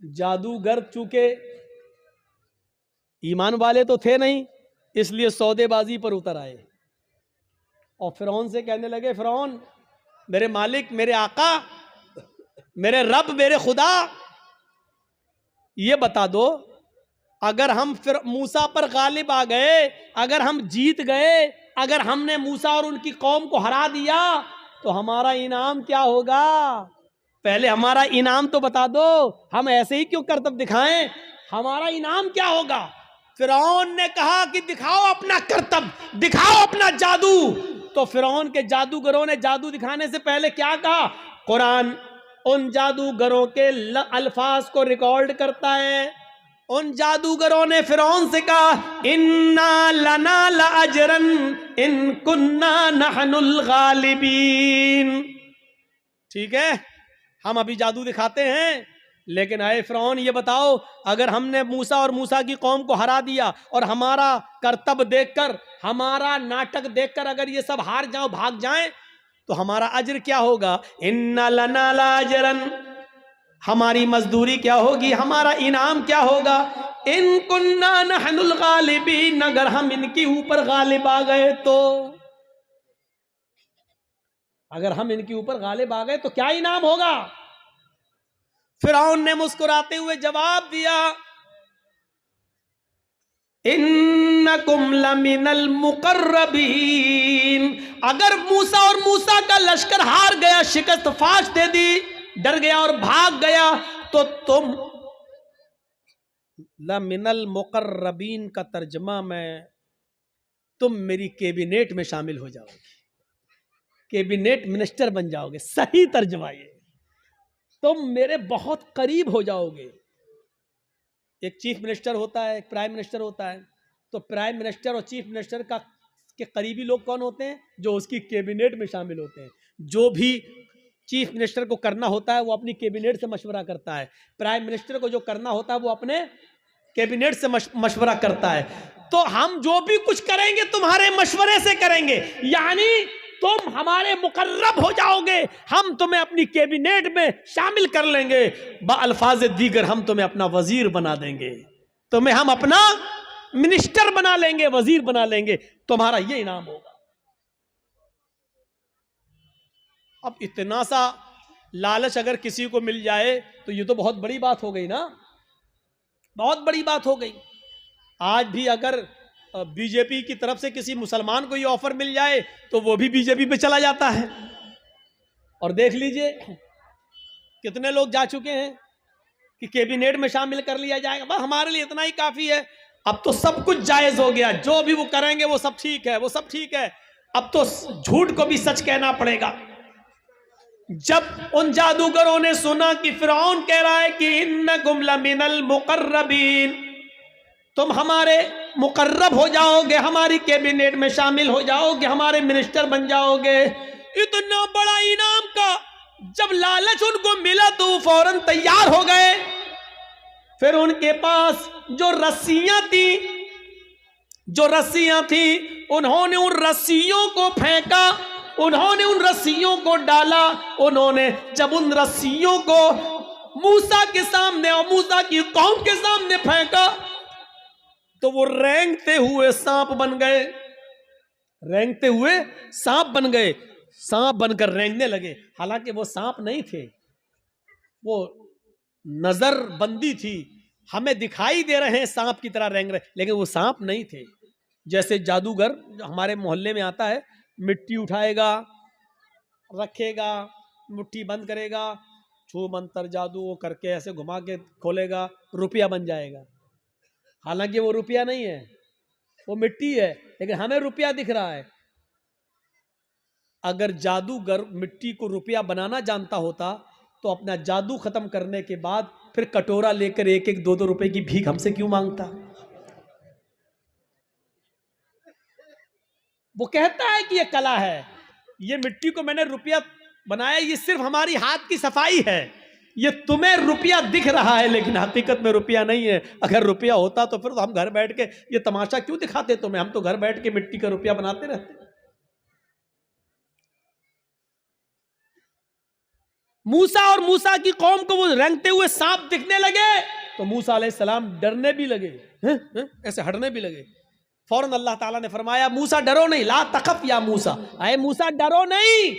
जादूगर चूंकि ईमान वाले तो थे नहीं, इसलिए सौदेबाजी पर उतर आए और फिरौन से कहने लगे, फिरौन, मेरे मालिक, मेरे आका, मेरे रब, मेरे खुदा, ये बता दो, अगर हम फिर मूसा पर गालिब आ गए, अगर हम जीत गए, अगर हमने मूसा और उनकी कौम को हरा दिया तो हमारा इनाम क्या होगा? पहले हमारा इनाम तो बता दो। हम ऐसे ही क्यों करतब दिखाएं? हमारा इनाम क्या होगा? फिरौन ने कहा कि दिखाओ अपना करतब, दिखाओ अपना जादू। तो फिरौन के जादूगरों ने जादू दिखाने से पहले क्या कहा? कुरान उन जादूगरों के अल्फाज को रिकॉर्ड करता है। उन जादूगरों ने फिरौन से कहा, इन्ना लना लाजरन इन कुन्ना नहनुल गालिबीन। ठीक है, हम अभी जादू दिखाते हैं, लेकिन आए फिरौन, ये बताओ, अगर हमने मूसा और मूसा की कौम को हरा दिया और हमारा करतब देखकर, हमारा नाटक देखकर अगर ये सब हार जाओ, भाग जाएं, तो हमारा अज्र क्या होगा? इन्ना लना लाजरन, हमारी मजदूरी क्या होगी? हमारा इनाम क्या होगा? इन कुन्ना नहनुल गालिबीन, अगर हम इनके ऊपर गालिब आ गए तो, अगर हम इनके ऊपर गालिब आ गए तो क्या इनाम होगा? फिरौन ने मुस्कुराते हुए जवाब दिया, इन्नकुम लमिनल मुकर्रबीन, अगर मूसा और मूसा का लश्कर हार गया, शिकस्त फाश दे दी, डर गया और भाग गया, तो तुम, लमिनल मुकर्रबीन का तर्जमा मैं, तुम मेरी कैबिनेट में शामिल हो जाओगे, कैबिनेट मिनिस्टर बन जाओगे। सही तर्जमा ये, तुम मेरे बहुत करीब हो जाओगे। एक चीफ मिनिस्टर होता है, एक प्राइम मिनिस्टर होता है, तो प्राइम मिनिस्टर और चीफ मिनिस्टर का के करीबी लोग कौन होते हैं? जो उसकी कैबिनेट में शामिल होते हैं। जो भी चीफ मिनिस्टर को करना होता है वो अपनी कैबिनेट से मशवरा करता है, प्राइम मिनिस्टर को जो करना होता है वो अपने कैबिनेट से मशवरा करता है। तो हम जो भी कुछ करेंगे तुम्हारे मशवरे से करेंगे, यानी तुम हमारे मुकर्रब हो जाओगे, हम तुम्हें अपनी कैबिनेट में शामिल कर लेंगे। बअल्फाज दीगर हम तुम्हें अपना वजीर बना देंगे, तुम्हें हम अपना मिनिस्टर बना लेंगे, वजीर बना लेंगे, तुम्हारा ये इनाम होगा। अब इतना सा लालच अगर किसी को मिल जाए तो ये तो बहुत बड़ी बात हो गई ना, बहुत बड़ी बात हो गई। आज भी अगर बीजेपी की तरफ से किसी मुसलमान को ये ऑफर मिल जाए तो वो भी बीजेपी पे चला जाता है। और देख लीजिए कितने लोग जा चुके हैं कि कैबिनेट में शामिल कर लिया जाएगा, बस हमारे लिए इतना ही काफी है। अब तो सब कुछ जायज हो गया, जो भी वो करेंगे वो सब ठीक है, वो सब ठीक है। अब तो झूठ को भी सच कहना पड़ेगा। जब उन जादूगरों ने सुना कि फिरौन कह रहा है कि इन्नकुम लमिनल मुकर्रबीन, तुम हमारे मुकर्रब हो जाओगे, हमारी कैबिनेट में शामिल हो जाओगे, हमारे मिनिस्टर बन जाओगे, इतना बड़ा इनाम का जब लालच उनको मिला तो वो फौरन तैयार हो गए। फिर उनके पास जो रस्सियां थी उन्होंने उन रस्सियों को फेंका उन्होंने उन रस्सियों को डाला। उन्होंने जब उन रस्सियों को मूसा के सामने और मूसा की कौम के सामने फेंका तो वो रेंगते हुए सांप बन गए, रेंगते हुए सांप बन गए, सांप बनकर रेंगने लगे। हालांकि वो सांप नहीं थे, वो नजर बंदी थी, हमें दिखाई दे रहे हैं सांप की तरह रेंग रहे, लेकिन वो सांप नहीं थे। जैसे जादूगर हमारे मोहल्ले में आता है, मिट्टी उठाएगा, रखेगा, मुट्ठी बंद करेगा, छू मंतर जादू वो करके ऐसे घुमा के खोलेगा, रुपया बन जाएगा। हालांकि वो रुपया नहीं है, वो मिट्टी है, लेकिन हमें रुपया दिख रहा है। अगर जादूगर मिट्टी को रुपया बनाना जानता होता तो अपना जादू खत्म करने के बाद फिर कटोरा लेकर 1-1, 2-2 रुपए की भीख हमसे क्यों मांगता? वो कहता है कि ये कला है, ये मिट्टी को मैंने रुपया बनाया, ये सिर्फ हमारी हाथ की सफाई है। ये तुम्हें रुपया दिख रहा है लेकिन हकीकत में रुपया नहीं है। अगर रुपया होता तो फिर तो हम घर बैठ के ये तमाशा क्यों दिखाते तुम्हें? हम तो घर बैठ के मिट्टी का रुपया बनाते रहते। मूसा और मूसा की कौम को वो रेंगते हुए सांप दिखने लगे तो मूसा अलैहिस्सलाम डरने भी लगे, ऐसे हटने भी लगे। फौरन अल्लाह ताला ने फरमाया, मूसा डरो नहीं, ला तखफ या मूसा, अरे मूसा डरो नहीं,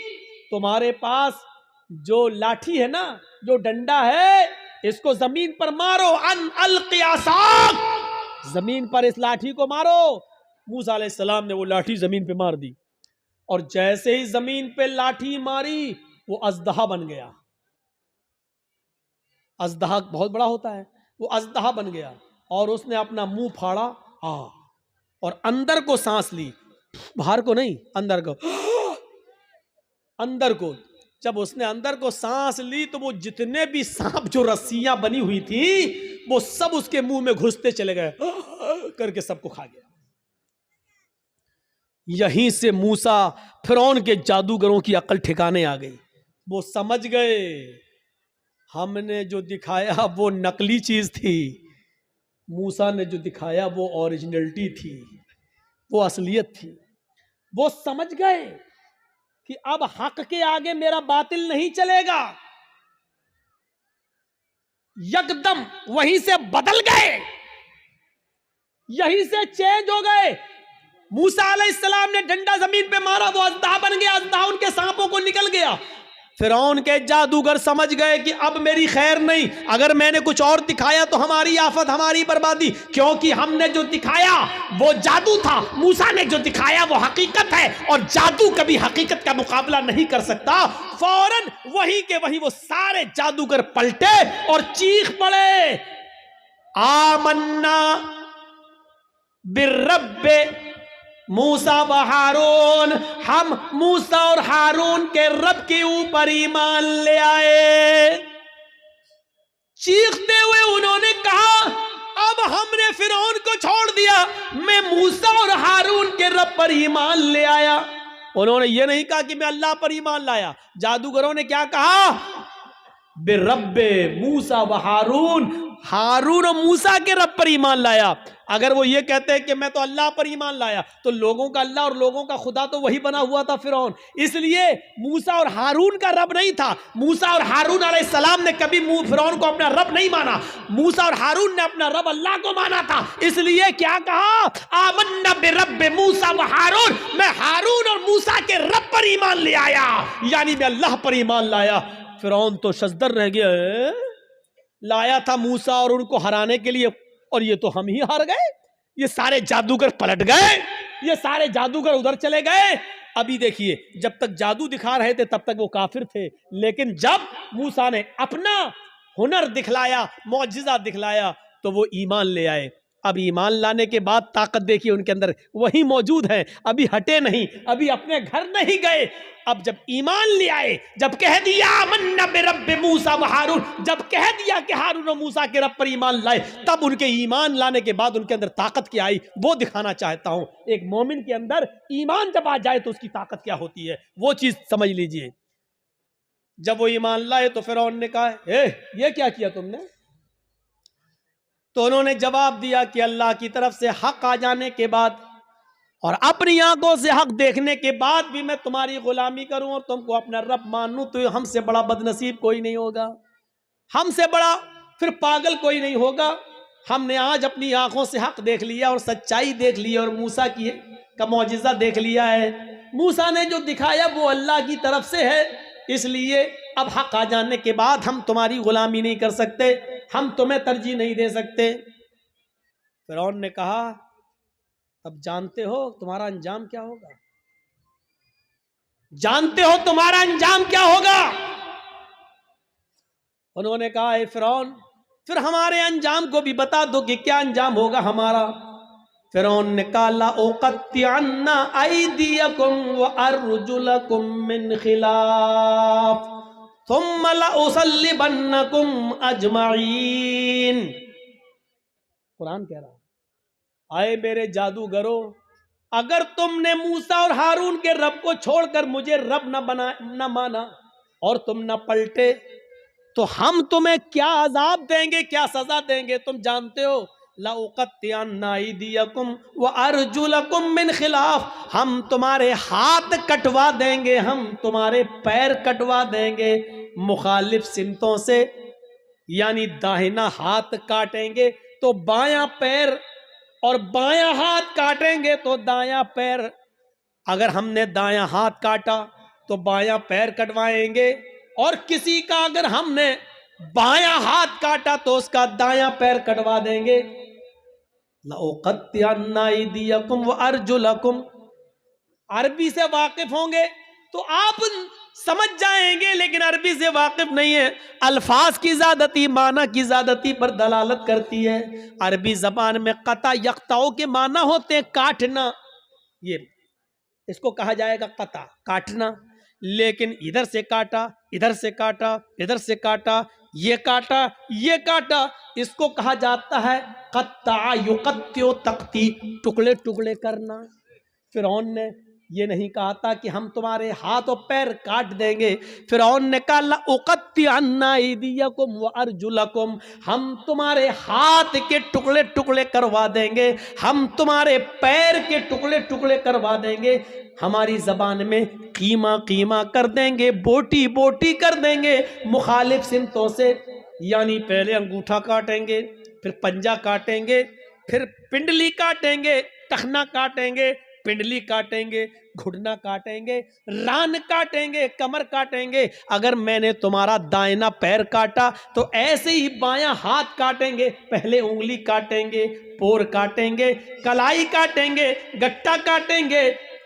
तुम्हारे पास जो लाठी है ना, जो डंडा है, इसको जमीन पर मारो, अन अलक़ि असाक, जमीन पर इस लाठी को मारो। मूसा अलैहिस्सलाम ने वो लाठी जमीन पे मार दी और जैसे ही जमीन पे लाठी मारी वो अजदहा बन गया। अजदहा बहुत बड़ा होता है, वो अजदहा बन गया और उसने अपना मुंह फाड़ा और अंदर को सांस ली, बाहर को नहीं, अंदर को, अंदर को। जब उसने अंदर को सांस ली तो वो जितने भी सांप जो रस्सियां बनी हुई थी वो सब उसके मुंह में घुसते चले गए, करके सबको खा गया। यहीं से मूसा फिरौन के जादूगरों की अकल ठिकाने आ गई। वो समझ गए हमने जो दिखाया वो नकली चीज थी, मूसा ने जो दिखाया वो ओरिजिनलिटी थी, वो असलियत थी। वो समझ गए कि अब हक के आगे मेरा बातिल नहीं चलेगा। यकदम वहीं से बदल गए, यहीं से चेंज हो गए। मूसा अलैहिस्सलाम ने डंडा जमीन पे मारा, वो अजदहा बन गया, अजदहा उनके सांपों को निकल गया। फिरौन के जादूगर समझ गए कि अब मेरी खैर नहीं, अगर मैंने कुछ और दिखाया तो हमारी आफत, हमारी बर्बादी, क्योंकि हमने जो दिखाया वो जादू था, मूसा ने जो दिखाया वो हकीकत है और जादू कभी हकीकत का मुकाबला नहीं कर सकता। फौरन वही के वही वो सारे जादूगर पलटे और चीख पड़े, आमन्ना बिर्रब्बे मूसा व हारून, हम मूसा और हारून के रब के ऊपर ईमान ले आए। चीखते हुए उन्होंने कहा, अब हमने फिरौन को छोड़ दिया, मैं मूसा और हारून के रब पर ईमान ले आया। उन्होंने ये नहीं कहा कि मैं अल्लाह पर ईमान लाया। जादूगरों ने क्या कहा? बिरब्बे मूसा व हारून, हारून और मूसा के रब पर ईमान लाया। अगर वो ये कहते हैं कि मैं तो अल्लाह पर ईमान लाया, तो लोगों का अल्लाह और लोगों का खुदा तो वही बना हुआ था फिरौन, इसलिए मूसा और हारून का रब नहीं था। मूसा और हारून अलैहिस्सलाम ने कभी फिरौन को अपना रब नहीं माना, मूसा और हारून ने अपना रब अल्लाह को माना था। इसलिए क्या कहा? आमन्ना बिरब्बि मूसा व हारून, मैं हारून और मूसा के रब पर ईमान ले आया, यानी मैं अल्लाह पर ईमान लाया। फिरौन तो शजदर रह गया, लाया था मूसा और उनको हराने के लिए, और ये तो हम ही हार गए। ये सारे जादूगर पलट गए, ये सारे जादूगर उधर चले गए। अभी देखिए, जब तक जादू दिखा रहे थे तब तक वो काफिर थे, लेकिन जब मूसा ने अपना हुनर दिखलाया, मौजिजा दिखलाया, तो वो ईमान ले आए। अब ईमान लाने के बाद ताकत देखिए उनके अंदर वही मौजूद है, अभी हटे नहीं, अभी अपने घर नहीं गए। अब जब ईमान ले आए, जब कह दिया आमन्ना बिरब्बि मूसा व हारून, जब कह दिया कि हारून और मूसा के रब पर ईमान लाए, तब उनके ईमान लाने के बाद उनके अंदर ताकत क्या आई, वो दिखाना चाहता हूं। एक मोमिन के अंदर ईमान जब आ जाए तो उसकी ताकत क्या होती है, वो चीज समझ लीजिए। जब वो ईमान लाए तो फिरौन ने कहा, ये क्या किया तुमने? तो उन्होंने जवाब दिया कि अल्लाह की तरफ से हक आ जाने के बाद और अपनी आंखों से हक देखने के बाद भी मैं तुम्हारी गुलामी करूं और तुमको अपना रब मानूं, तो हमसे बड़ा बदनसीब कोई नहीं होगा, हमसे बड़ा फिर पागल कोई नहीं होगा। हमने आज अपनी आंखों से हक देख लिया और सच्चाई देख ली और मूसा की का मौजिज़ा देख लिया है। मूसा ने जो दिखाया वो अल्लाह की तरफ से है, इसलिए अब हक आ जाने के बाद हम तुम्हारी गुलामी नहीं कर सकते, हम तुम्हें तरजीह नहीं दे सकते। फिरौन ने कहा अब जानते हो तुम्हारा अंजाम क्या होगा, जानते हो तुम्हारा अंजाम क्या होगा। उन्होंने कहा ए फिरौन फिर हमारे अंजाम को भी बता दो कि क्या अंजाम होगा हमारा। फिरौन ने कहा ला उक़त्तिअन्ना अयदियकुम व अर्जुलकुम मिन खिलाफ थुम्मा ला उसल्लिबन्नकुम अजमईन। कुरान कह रहा आए मेरे जादूगरों, अगर तुमने मूसा और हारून के रब को छोड़कर मुझे रब न माना और तुम न पलटे, तो हम तुम्हें क्या अजाब देंगे, क्या सजा देंगे तुम जानते हो। ला उक़त्तिअन्ना अयदियकुम व अर्जुलकुम मिन खिलाफ, हम तुम्हारे हाथ कटवा देंगे, हम तुम्हारे पैर कटवा देंगे मुखालिफ सिमतों से, यानी दाहिना हाथ काटेंगे तो बायां पैर और बायां हाथ काटेंगे तो दायां पैर। अगर हमने दायां हाथ काटा तो बायां पैर कटवाएंगे, और किसी का अगर हमने बायां हाथ काटा तो उसका दायां पैर कटवा देंगे। लउक़त्तिअन्ना अयदियकुम व अर्जुलकुम, अरबी से वाकिफ होंगे तो आप समझ जाएंगे, लेकिन अरबी से वाकिफ नहीं है, अल्फाज की ज़्यादती माना की ज़्यादती पर दलालत करती है। अरबी ज़बान में क़ता यक़ताओ के माना होते हैं काटना, ये इसको कहा जाएगा क़ता, काटना। लेकिन इधर से काटा, इधर से काटा, इधर से काटा, ये काटा, ये काटा, इसको कहा जाता है क़त्ता युक़त्तिउ तक़ती, टुकड़े टुकड़े करना। फिरौन ने ये नहीं कहा था कि हम तुम्हारे हाथ और पैर काट देंगे। फिरौन ने कहा ला उक़त्तिअन्ना अयदियकुम व अर्जुलकुम, हम तुम्हारे हाथ के टुकड़े टुकड़े करवा देंगे, हम तुम्हारे पैर के टुकड़े टुकड़े करवा देंगे। हमारी ज़बान में कीमा कीमा कर देंगे, बोटी बोटी कर देंगे मुखालिफ सिमतों से, यानी पहले अंगूठा काटेंगे, फिर पंजा काटेंगे, फिर पिंडली काटेंगे, टखना काटेंगे, पिंडली काटेंगे, घुटना काटेंगे, रान काटेंगे, कमर काटेंगे। अगर मैंने तुम्हारा दाहिना पैर काटा तो ऐसे ही बायां हाथ काटेंगे, पहले उंगली काटेंगे, पोर काटेंगे, कलाई काटेंगे, गट्टा काटेंगे,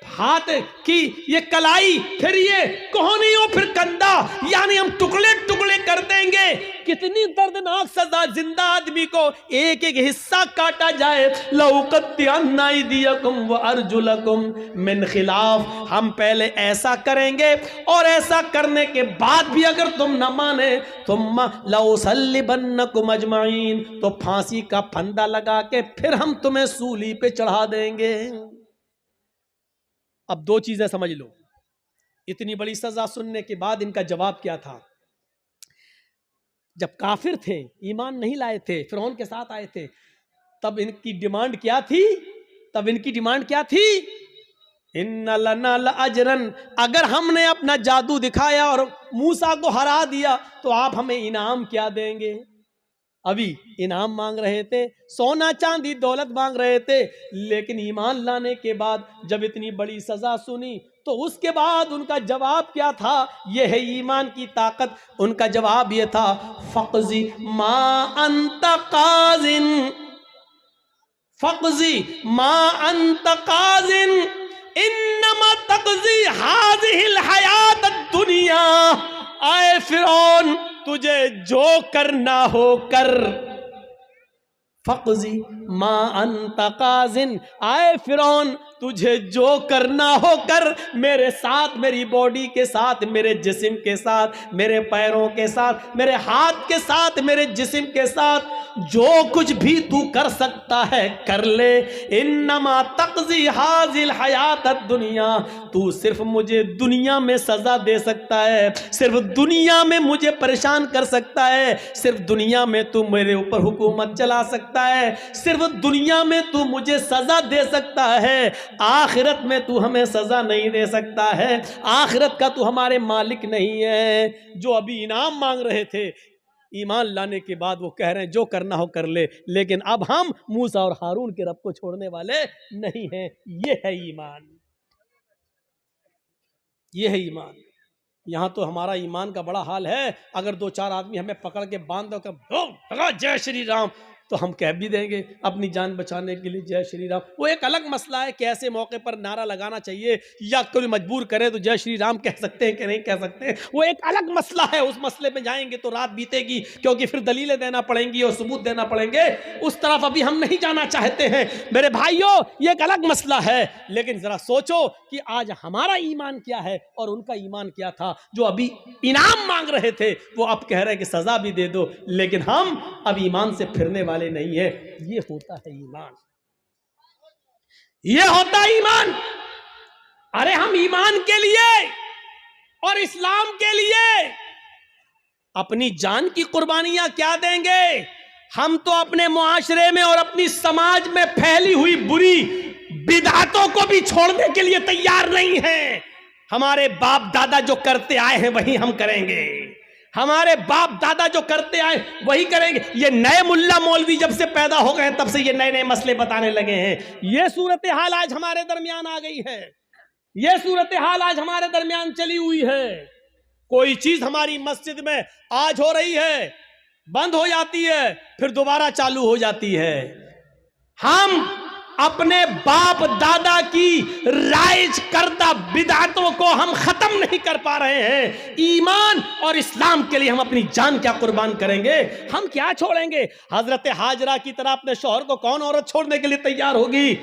हाथ की ये कलाई, फिर ये कोहनियों, फिर कंधा, यानी हम टुकड़े टुकड़े कर देंगे। कितनी दर्दनाक सजा, जिंदा आदमी को एक एक हिस्सा काटा जाए। लउक़त्तिअन्ना अयदियकुम व अर्जुलकुम मिन खिलाफ, हम पहले ऐसा करेंगे और ऐसा करने के बाद भी अगर तुम न माने तुम लउसल्लिबन्नकुम अजमईन, तो फांसी का फंदा लगा के फिर हम तुम्हें सूली पे चढ़ा देंगे। अब दो चीजें समझ लो, इतनी बड़ी सजा सुनने के बाद इनका जवाब क्या था। जब काफिर थे, ईमान नहीं लाए थे, फिरौन के साथ आए थे, तब इनकी डिमांड क्या थी, तब इनकी डिमांड क्या थी, इन्ना लना लअजरन, अगर हमने अपना जादू दिखाया और मूसा को हरा दिया तो आप हमें इनाम क्या देंगे। अभी इनाम मांग रहे थे, सोना चांदी दौलत मांग रहे थे, लेकिन ईमान लाने के बाद जब इतनी बड़ी सजा सुनी तो उसके बाद उनका जवाब क्या था। यह है ईमान की ताकत। उनका जवाब यह था फ़क़ज़ी मा अंत क़ाज़िन, फ़क़ज़ी मा अंत क़ाज़िन इन्नमा तक़ज़ी हाज़िहिल हयात दुनिया। आए फिरौन, तुझे जो करना हो कर। फ़क़ज़ी मा अंत क़ाज़िन, आए फिरौन तुझे जो करना हो कर, मेरे साथ, मेरी बॉडी के साथ, मेरे जिस्म के साथ, मेरे पैरों के साथ, मेरे हाथ के साथ, मेरे जिस्म के साथ, जो कुछ भी तू कर सकता है कर ले। इन्नमा तक़ज़ी हाज़िल हयात दुनिया, तू सिर्फ मुझे दुनिया में सजा दे सकता है, सिर्फ दुनिया में मुझे परेशान कर सकता है, सिर्फ दुनिया में तू मेरे ऊपर हुकूमत चला सकता सकता है, सिर्फ दुनिया में तू मुझे सजा दे सकता है, आखिरत में तू हमें सजा नहीं दे सकता है, आखिरत का तू हमारे मालिक नहीं है। जो अभी इनाम मांग रहे थे, ईमान लाने के बाद वो कह रहे हैं जो करना हो कर ले, लेकिन अब हम मूसा और हारून के रब को छोड़ने वाले नहीं हैं। ये है ईमान, ये है ईमान। यहाँ तो हमारा ईमान का बड़ा हाल है, अगर दो चार आदमी हमें पकड़ के बांध दो कर जय श्री राम, तो हम कह भी देंगे अपनी जान बचाने के लिए जय श्री राम। वो एक अलग मसला है कि ऐसे मौके पर नारा लगाना चाहिए या कोई मजबूर करे तो जय श्री राम कह सकते हैं कि नहीं कह सकते हैं, वो एक अलग मसला है। उस मसले में जाएंगे तो रात बीतेगी, क्योंकि फिर दलीलें देना पड़ेंगी और सबूत देना पड़ेंगे। उस तरफ अभी हम नहीं जाना चाहते हैं मेरे भाइयों, ये एक अलग मसला है। लेकिन जरा सोचो कि आज हमारा ईमान क्या है और उनका ईमान क्या था। जो अभी इनाम मांग रहे थे वो अब कह रहे हैं कि सजा भी दे दो, लेकिन हम अब ईमान से फिरने वाले नहीं है। ये होता है ईमान, ये होता है ईमान। अरे हम ईमान के लिए और इस्लाम के लिए अपनी जान की कुर्बानियां क्या देंगे। हम तो अपने मुआशरे में और अपनी समाज में फैली हुई बुरी बिदअतों को भी छोड़ने के लिए तैयार नहीं हैं। हमारे बाप दादा जो करते आए हैं वही हम करेंगे, हमारे बाप दादा जो करते आए वही करेंगे। ये नए मुल्ला मौलवी जब से पैदा हो गए तब से ये नए नए मसले बताने लगे हैं। ये सूरत हाल आज हमारे दरमियान आ गई है, ये सूरत हाल आज हमारे दरमियान चली हुई है। कोई चीज हमारी मस्जिद में आज हो रही है, बंद हो जाती है, फिर दोबारा चालू हो जाती है। हम अपने बाप दादा की राइज करदा बिदअतों को हम खत्म नहीं कर पा रहे हैं। ईमान और इस्लाम के लिए हम अपनी जान क्या कुर्बान करेंगे, हम क्या छोड़ेंगे। हजरत हाजरा की तरह अपने शौहर को कौन औरत छोड़ने के लिए तैयार होगी,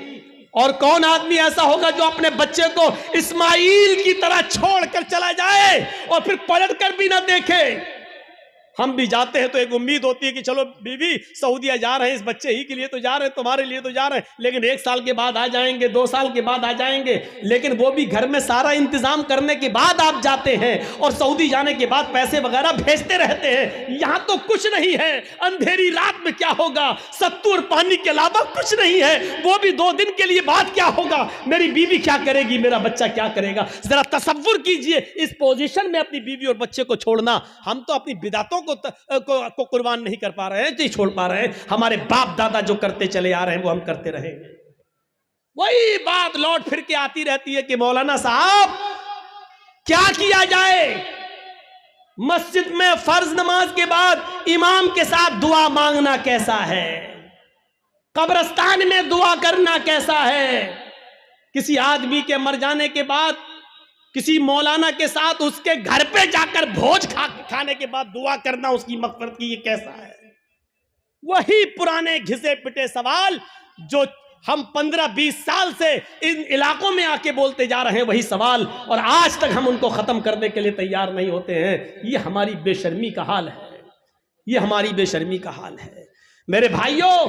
और कौन आदमी ऐसा होगा जो अपने बच्चे को इस्माइल की तरह छोड़कर चला जाए और फिर पलट कर भी ना देखे। हम भी जाते हैं तो एक उम्मीद होती है कि चलो बीवी सऊदीया जा रहे हैं, इस बच्चे ही के लिए तो जा रहे हैं, तुम्हारे लिए तो जा रहे हैं, लेकिन 1 साल के बाद आ जाएंगे, 2 साल के बाद आ जाएंगे। लेकिन वो भी घर में सारा इंतजाम करने के बाद आप जाते हैं और सऊदी जाने के बाद पैसे वगैरह भेजते रहते हैं। यहाँ तो कुछ नहीं है, अंधेरी रात में क्या होगा, सत्तू और पानी के अलावा कुछ नहीं है। वो भी 2 दिन के लिए बाद क्या होगा, मेरी बीवी क्या करेगी, मेरा बच्चा क्या करेगा। जरा तसव्वुर कीजिए इस पोजीशन में अपनी बीवी और बच्चे को छोड़ना। हम तो अपनी बिदअतों को कुर्बान नहीं कर पा रहे हैं, नहीं छोड़ पा रहे हैं। हमारे बाप दादा जो करते चले आ रहे हैं वो हम करते रहेंगे। वही बात लौट फिर के आती रहती है कि मौलाना साहब क्या किया जाए। मस्जिद में फर्ज नमाज के बाद इमाम के साथ दुआ मांगना कैसा है, कब्रिस्तान में दुआ करना कैसा है, किसी आदमी के मर जाने के बाद किसी मौलाना के साथ उसके घर पे जाकर भोज खाने के बाद दुआ करना उसकी मग़फ़िरत की, ये कैसा है। वही पुराने घिसे पिटे सवाल जो हम 15-20 साल से इन इलाकों में आके बोलते जा रहे हैं, वही सवाल, और आज तक हम उनको खत्म करने के लिए तैयार नहीं होते हैं। ये हमारी बेशर्मी का हाल है, ये हमारी बेशर्मी का हाल है। मेरे भाइयों,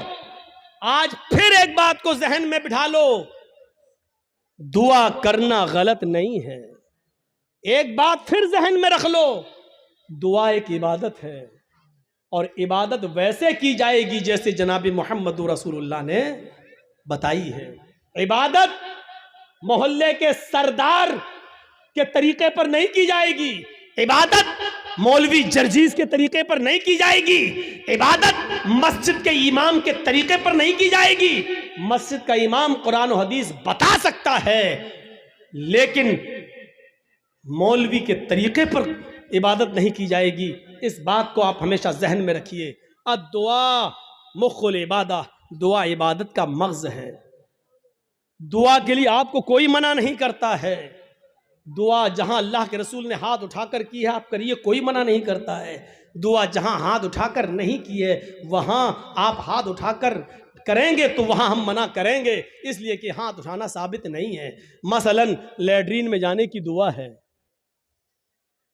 आज फिर एक बात को जहन में बिठा लो, दुआ करना गलत नहीं है। एक बात फिर जहन में रख लो, दुआ एक इबादत है, और इबादत वैसे की जाएगी जैसे जनाब मोहम्मद रसूलुल्लाह ने बताई है। इबादत मोहल्ले के सरदार के तरीके पर नहीं की जाएगी, इबादत मौलवी जर्जीज के तरीके पर नहीं की जाएगी, इबादत मस्जिद के इमाम के तरीके पर नहीं की जाएगी। मस्जिद का इमाम कुरान और हदीस बता सकता है, लेकिन मौलवी के तरीके पर इबादत नहीं की जाएगी। इस बात को आप हमेशा जहन में रखिए। दुआ मुख्कुल इबादा, दुआ इबादत का मग़ज़ है। दुआ के लिए आपको कोई मना नहीं करता है। दुआ जहां अल्लाह के रसूल ने हाथ उठाकर की है आप करिए, कोई मना नहीं करता है। दुआ जहां हाथ उठाकर नहीं की है वहां आप हाथ उठाकर करेंगे तो वहां हम मना करेंगे, इसलिए कि हाथ उठाना साबित नहीं है। मसलन लैट्रीन में जाने की दुआ है,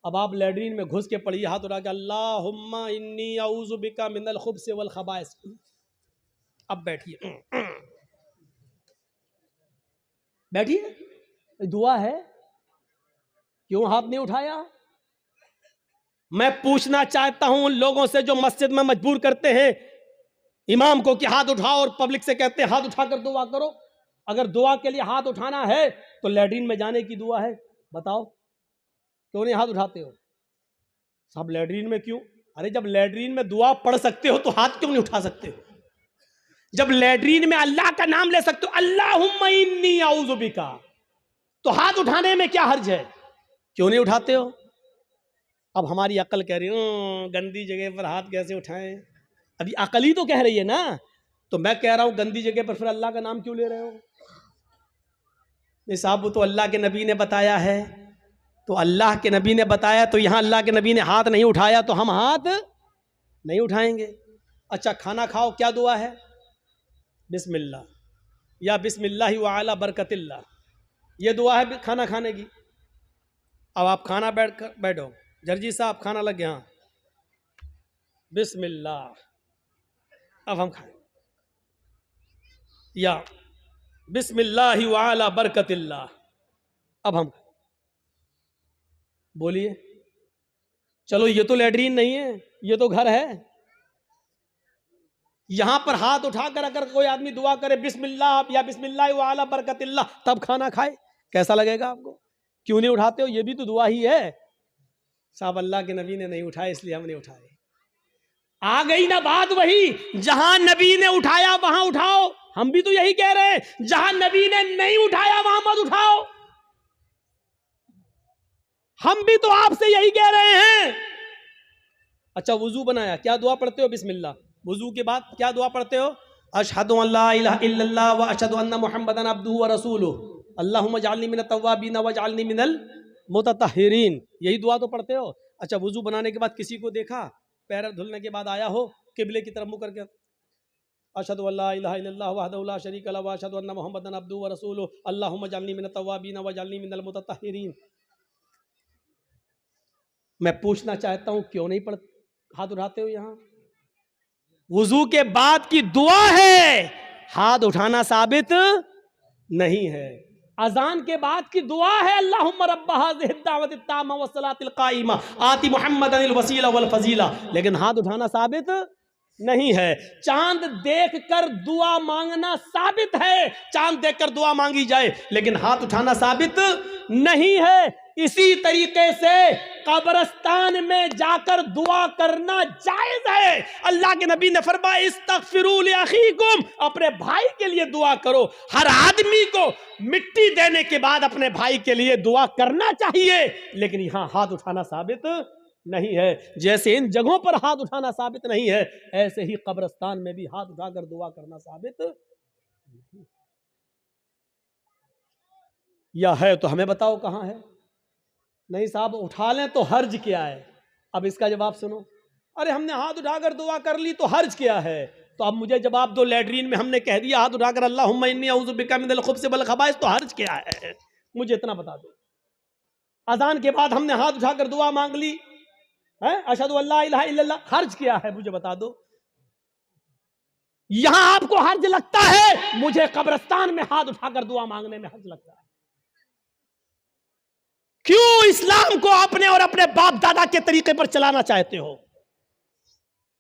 अब आप लैट्रीन में घुस के पढ़िए हाथ उठा के, अल्लाहुम्मा इन्नी औज़ु बिका मिनल खुब्स वल खबाइस। अब बैठिए, बैठिए, दुआ है, क्यों हाथ नहीं उठाया। मैं पूछना चाहता हूं उन लोगों से जो मस्जिद में मजबूर करते हैं इमाम को कि हाथ उठाओ और पब्लिक से कहते हैं हाथ उठाकर दुआ करो। अगर दुआ के लिए हाथ उठाना है तो लैट्रिन में जाने की दुआ है, बताओ क्यों नहीं हाथ उठाते हो? सब लैट्रिन में क्यों? अरे जब लैट्रिन में दुआ पढ़ सकते हो तो हाथ क्यों नहीं उठा सकते हो? जब लैट्रिन में अल्लाह का नाम ले सकते हो, अल्लाहुम्मा इन्नी औज़ु बिका, तो हाथ उठाने में क्या हर्ज है? क्यों नहीं उठाते हो? अब हमारी अकल कह रही है गंदी जगह पर हाथ कैसे उठाएं? अभी अकल ही तो कह रही है ना। तो मैं कह रहा हूं गंदी जगह पर फिर अल्लाह का नाम क्यों ले रहे हो? नहीं साहब, वो तो अल्लाह के नबी ने बताया है। तो अल्लाह के नबी ने बताया तो यहां अल्लाह के नबी ने हाथ नहीं उठाया तो हम हाथ नहीं उठाएंगे। अच्छा, खाना खाओ, क्या दुआ है? बिस्मिल्लाह या बिस्मिल्लाहि व अला बरकतिल्लाह, ये दुआ है खाना खाने की। अब आप खाना बैठो, जर्जी साहब खाना लग गया, बिस्मिल्लाह, अब हम खाएं, या बिस्मिल्लाहि व अला बरकतिल्लाह, अब हम बोलिए। चलो ये तो लैट्रिन नहीं है, ये तो घर है। यहां पर हाथ उठाकर अगर कोई आदमी दुआ करे बिस्मिल्लाह या बिस्मिल्लाह व अला बरकतिल्लाह, तब खाना खाए, कैसा लगेगा आपको? क्यों नहीं उठाते हो? ये भी तो दुआ ही है। साहब अल्लाह के नबी ने नहीं उठाए इसलिए हम नहीं उठाए। आ गई ना बात वही, जहां नबी ने उठाया वहां उठाओ। हम भी तो यही कह रहे हैं, जहां नबी ने नहीं उठाया वहां मत उठाओ। हम भी तो आपसे यही कह रहे हैं। अच्छा, वुजू बनाया, क्या दुआ पढ़ते हो? बिस्मिल्लाह। वुजू के बाद क्या दुआ पढ़ते हो? अशहदु अल्ला इलाहा इल्लल्लाह व अशहदु अन्ना मुहम्मदन अब्दुहु व रसूलुहु अल्लाहुम्मा जअलनी मिनत तव्वाबीन व जअलनी मिनल मुततहिरीन, यही दुआ तो पढ़ते हो। अच्छा, वुजू बनाने के बाद किसी को देखा, पैर धुलने के बाद आया हो, किबले की तरफ मुंह करके अशहदु अल्ला इलाहा इल्लल्लाह वहदहु ला शरीका लहु व अशहदु अन्ना मुहम्मदन अब्दुहु व रसूलुहु अल्लाहुम्मा जअलनी मिनत तव्वाबीन व जअलनी मिनल मुततहिरीन। मैं पूछना चाहता हूं क्यों नहीं पढ़ हाथ उठाते हो? यहां वुजू के बाद की दुआ है, हाथ उठाना साबित नहीं है। अजान के बाद की दुआ है, अल्लाहुम्मा रब्बा हाज़िहि दावति ताम्मा व सलातिल काइमा आति मुहम्मदनिल वसीला वल फजीला, लेकिन हाथ उठाना साबित नहीं है। चांद देखकर दुआ मांगना साबित है, चांद देखकर दुआ मांगी जाए, लेकिन हाथ उठाना साबित नहीं है। इसी तरीके से कब्रिस्तान में जाकर दुआ करना जायज है। अल्लाह के नबी ने फरमाया इस्तगफिरू लिअखीकुम, अपने भाई के लिए दुआ करो। हर आदमी को मिट्टी देने के बाद अपने भाई के लिए दुआ करना चाहिए, लेकिन यहां हाथ उठाना साबित नहीं है। जैसे इन जगहों पर हाथ उठाना साबित नहीं है, ऐसे ही कब्रिस्तान में भी हाथ उठाकर दुआ करना साबित नहीं। या है तो हमें बताओ कहां है? नहीं साहब, उठा लें तो हर्ज क्या है? अब इसका जवाब सुनो। अरे हमने हाथ उठाकर दुआ कर ली तो हर्ज क्या है? तो अब मुझे जवाब दो, लैट्रिन में हमने कह दिया हाथ उठाकर अल्लाहुम्मा इन्नी औज़ु बिका मिनल खुब्ज़ि वल खबाइस, तो हर्ज क्या है? मुझे इतना बता दो। अज़ान के बाद हमने हाथ उठाकर दुआ मांग ली है, अशहदु अल्ला इलाहा इल्लल्लाह, हर्ज क्या है? मुझे बता दो। यहां आपको हर्ज लगता है, मुझे कब्रिस्तान में हाथ उठाकर दुआ मांगने में हर्ज लगता है। क्यों इस्लाम को अपने और अपने बाप दादा के तरीके पर चलाना चाहते हो?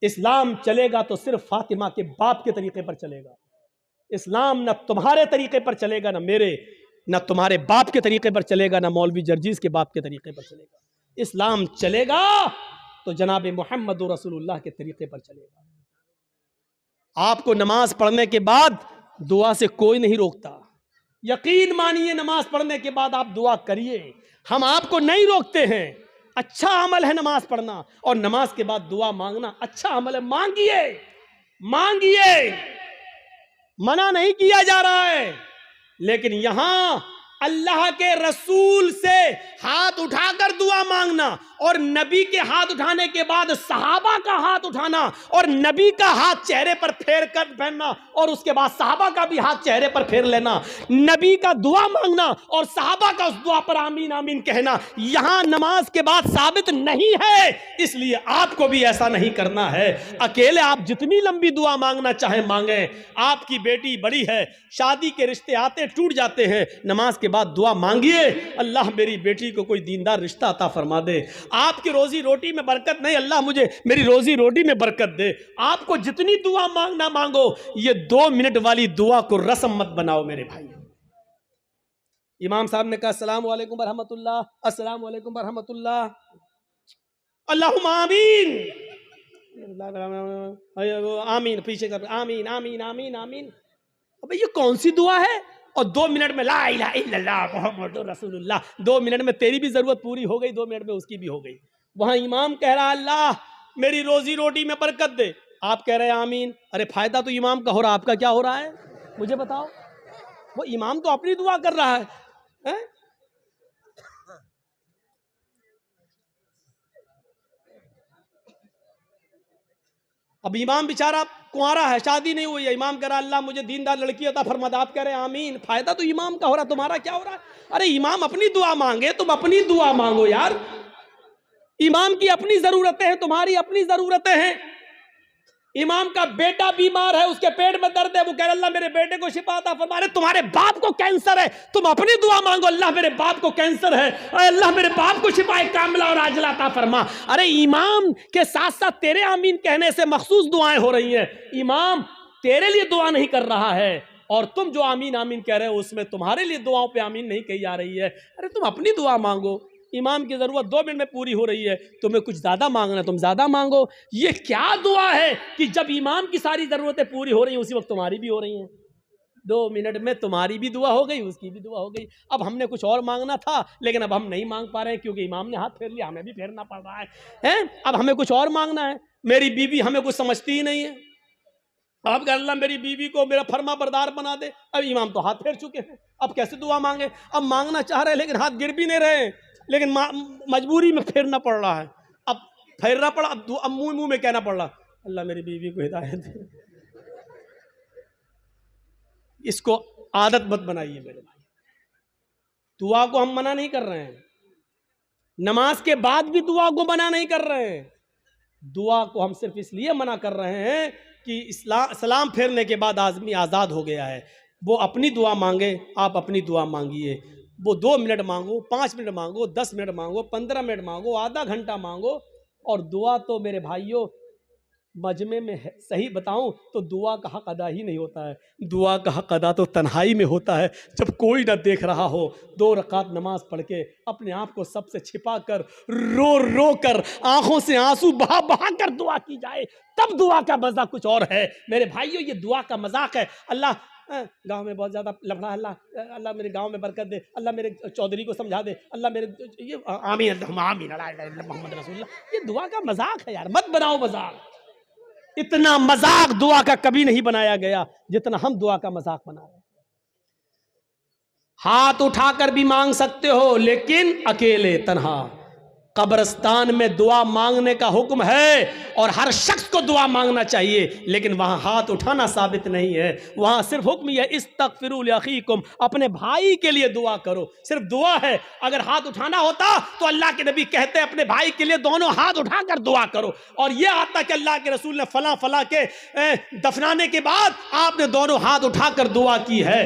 इस्लाम चलेगा तो सिर्फ फातिमा के बाप के तरीके पर चलेगा। इस्लाम न तुम्हारे तरीके पर चलेगा, न मेरे, न तुम्हारे बाप के तरीके पर चलेगा, न मौलवी जर्जीज के बाप के तरीके पर चलेगा। इस्लाम चलेगा तो जनाब मोहम्मद रसूलुल्लाह के तरीके पर चलेगा। आपको नमाज पढ़ने के बाद दुआ से कोई नहीं रोकता। यकीन मानिए, नमाज पढ़ने के बाद आप दुआ करिए, हम आपको नहीं रोकते हैं। अच्छा अमल है नमाज पढ़ना, और नमाज के बाद दुआ मांगना अच्छा अमल है। मांगिए, मांगिए, मना नहीं किया जा रहा है। लेकिन यहां अल्लाह के रसूल से हाथ उठाकर दुआ मांगना, और नबी के हाथ उठाने के बाद सहाबा का हाथ उठाना, और नबी का हाथ चेहरे पर फेर कर पहनना, और उसके बाद सहाबा का भी हाथ चेहरे पर फेर लेना, नबी का दुआ मांगना और सहाबा का उस दुआ पर आमीन आमीन कहना, यहां नमाज के बाद साबित नहीं है। इसलिए आपको भी ऐसा नहीं करना है। अकेले आप जितनी लंबी दुआ मांगना चाहे मांगे। आपकी बेटी बड़ी है, शादी के रिश्ते आते टूट जाते हैं, नमाज के बाद दुआ मांगिए, अल्लाह मेरी बेटी को कोई दीनदार रिश्ता अता फरमा दे। आपकी रोजी रोटी में बरकत नहीं, अल्लाह मुझे मेरी रोजी रोटी में बरकत दे। आपको जितनी दुआ मांगना मांगो, ये 2 मिनट वाली दुआ को रस्म मत बनाओ मेरे भाई। इमाम साहब ने कहा अस्सलाम वालेकुम बरहमतुल्लाह, अस्सलाम वालेकुम बरहमतुल्लाह, अल्लाहुम्मा आमीन, आमीन, पीछे कर आमीन आमीन आमीन आमीन। अबे ये कौन सी दुआ है? और 2 मिनट में ला इलाहा इल्लल्लाह मुहम्मदुर रसूलुल्लाह, 2 मिनट में तेरी भी जरूरत पूरी हो गई, 2 मिनट में उसकी भी हो गई। वहां इमाम कह रहा अल्लाह मेरी रोजी रोटी में बरकत दे, आप कह रहे हैं आमीन। अरे फायदा तो इमाम का हो रहा, आपका क्या हो रहा है मुझे बताओ? वो इमाम तो अपनी दुआ कर रहा है, हैं? अब इमाम बेचारा कुंवारा है, शादी नहीं हुई है, इमाम कह रहा अल्लाह मुझे दीनदार लड़की अता फरमा दे, आप कह रहे हैं आमीन। फायदा तो इमाम का हो रहा, तुम्हारा क्या हो रहा है? अरे इमाम अपनी दुआ मांगे, तुम अपनी दुआ मांगो यार। इमाम की अपनी जरूरतें हैं, तुम्हारी अपनी जरूरतें हैं। इमाम का बेटा बीमार है, उसके पेट में दर्द है, वो कह रहा अल्लाह मेरे बेटे को शिफा अता फरमा। अरे तुम्हारे बाप को कैंसर है, तुम अपनी दुआ मांगो अल्लाह मेरे बाप को कैंसर है, अल्लाह मेरे बाप को शिफाए कामिला और आजिला अता फरमा। अरे इमाम के साथ साथ तेरे आमीन कहने से मखसूस दुआएं हो रही हैं। इमाम तेरे लिए दुआ नहीं कर रहा है, और तुम जो आमीन आमीन कह रहे हो उसमें तुम्हारे लिए दुआओं पे आमीन नहीं कही जा रही है। अरे तुम अपनी दुआ मांगो, इमाम की जरूरत 2 मिनट में पूरी हो रही है, तुम्हें कुछ ज्यादा मांगना तुम ज्यादा मांगो। ये क्या दुआ है कि जब इमाम की सारी जरूरतें पूरी हो रही हैं उसी वक्त तुम्हारी भी हो रही हैं। 2 मिनट में तुम्हारी भी दुआ हो गई, उसकी भी दुआ हो गई। अब हमने कुछ और मांगना था, लेकिन अब हम नहीं मांग पा रहे हैं क्योंकि इमाम ने हाथ फेर लिया, हमें भी फेरना पड़ रहा है? अब हमें कुछ और मांगना है। मेरी बीवी हमें कुछ समझती ही नहीं है, अब अल्लाह मेरी बीवी को मेरा फर्मा बरदार बना दे। अब इमाम तो हाथ फेर चुके हैं, अब कैसे दुआ मांगे? अब मांगना चाह रहे हैं लेकिन हाथ गिर भी नहीं रहे, लेकिन मजबूरी में फेरना पड़ रहा है। अब फेरना पड़ा, अब मुंह में कहना पड़ रहा अल्लाह मेरी बीवी को हिदायत दे। इसको आदत मत बनाइए मेरे भाई। दुआ को हम मना नहीं कर रहे हैं, नमाज के बाद भी दुआ को मना नहीं कर रहे हैं। दुआ को हम सिर्फ इसलिए मना कर रहे हैं कि सलाम फेरने के बाद आदमी आज़ाद हो गया है। वो अपनी दुआ मांगे, आप अपनी दुआ मांगिए। वो 2 मिनट मांगो, 5 मिनट मांगो, 10 मिनट मांगो, 15 मिनट मांगो, आधा घंटा मांगो। और दुआ तो मेरे भाइयों मजमे में है, सही बताऊं तो दुआ का हक अदा ही नहीं होता है। दुआ का हक अदा तो तन्हाई में होता है, जब कोई ना देख रहा हो, 2 रकात नमाज पढ़ के अपने आप को सबसे छिपा कर, रो रो कर, आंखों से आंसू बहा बहा कर दुआ की जाए, तब दुआ का मजा कुछ और है। मेरे भाइयों ये दुआ का मजाक है। अल्लाह गांव में बहुत ज़्यादा लफड़ा, अल्लाह मेरे गांव में बरकत दे, अल्लाह मेरे चौधरी को समझा दे, अल्लाह मेरे ये आमीन आमीन मोहम्मद रसूलुल्लाह। ये दुआ का मजाक है यार, मत बनाओ मजाक। इतना मजाक दुआ का कभी नहीं बनाया गया जितना हम दुआ का मजाक बना रहे हैं। हाथ उठाकर भी मांग सकते हो, लेकिन अकेले तन्हा। कब्रिस्तान में दुआ मांगने का हुक्म है और हर शख्स को दुआ मांगना चाहिए, लेकिन वहां हाथ उठाना साबित नहीं है। वहां सिर्फ हुक्म यह इस्तगफिरू लिअखीकुम, अपने भाई के लिए दुआ करो, सिर्फ दुआ है। अगर हाथ उठाना होता तो अल्लाह के नबी कहते हैं अपने भाई के लिए दोनों हाथ उठाकर दुआ करो। और यह आता कि अल्लाह के रसूल ने फला फला के दफनाने के बाद आपने दोनों हाथ उठाकर दुआ की है,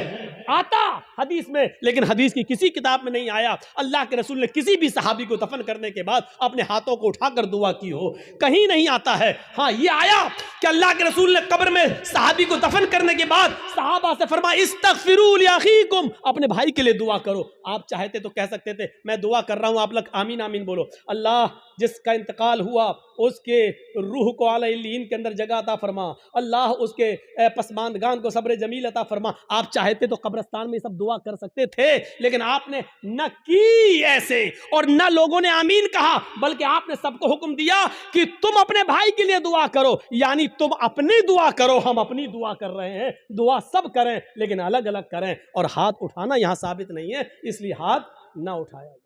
आता हदीस में, लेकिन हदीस की किसी किताब में नहीं आया अल्लाह के रसूल ने किसी भी सहाबी को दफन करने के बाद अपने हाथों को उठाकर दुआ की हो, कहीं नहीं आता है। हाँ ये आया कि अल्लाह के रसूल ने कब्र में सहाबी को दफन करने के बाद सहाबा से फरमाया इस्तगफिरू लिअखीकुम, अपने भाई के लिए दुआ करो। आप चाहते तो कह सकते थे मैं दुआ कर रहा हूं, आप लोग आमीन आमीन बोलो, अल्लाह जिसका इंतकाल हुआ उसके रूह को आला इल्लीन के अंदर जगह अता फरमा, अल्लाह उसके पसमानदगान को सब्र जमील अता फरमा। आप चाहते तो कब्रिस्तान में सब दुआ कर सकते थे, लेकिन आपने न की ऐसे और न लोगों ने आमीन कहा, बल्कि आपने सबको हुक्म दिया कि तुम अपने भाई के लिए दुआ करो, यानी तुम अपनी दुआ करो, हम अपनी दुआ कर रहे हैं। दुआ सब करें लेकिन अलग अलग करें, और हाथ उठाना यहां साबित नहीं है, इसलिए हाथ ना उठाया जाए।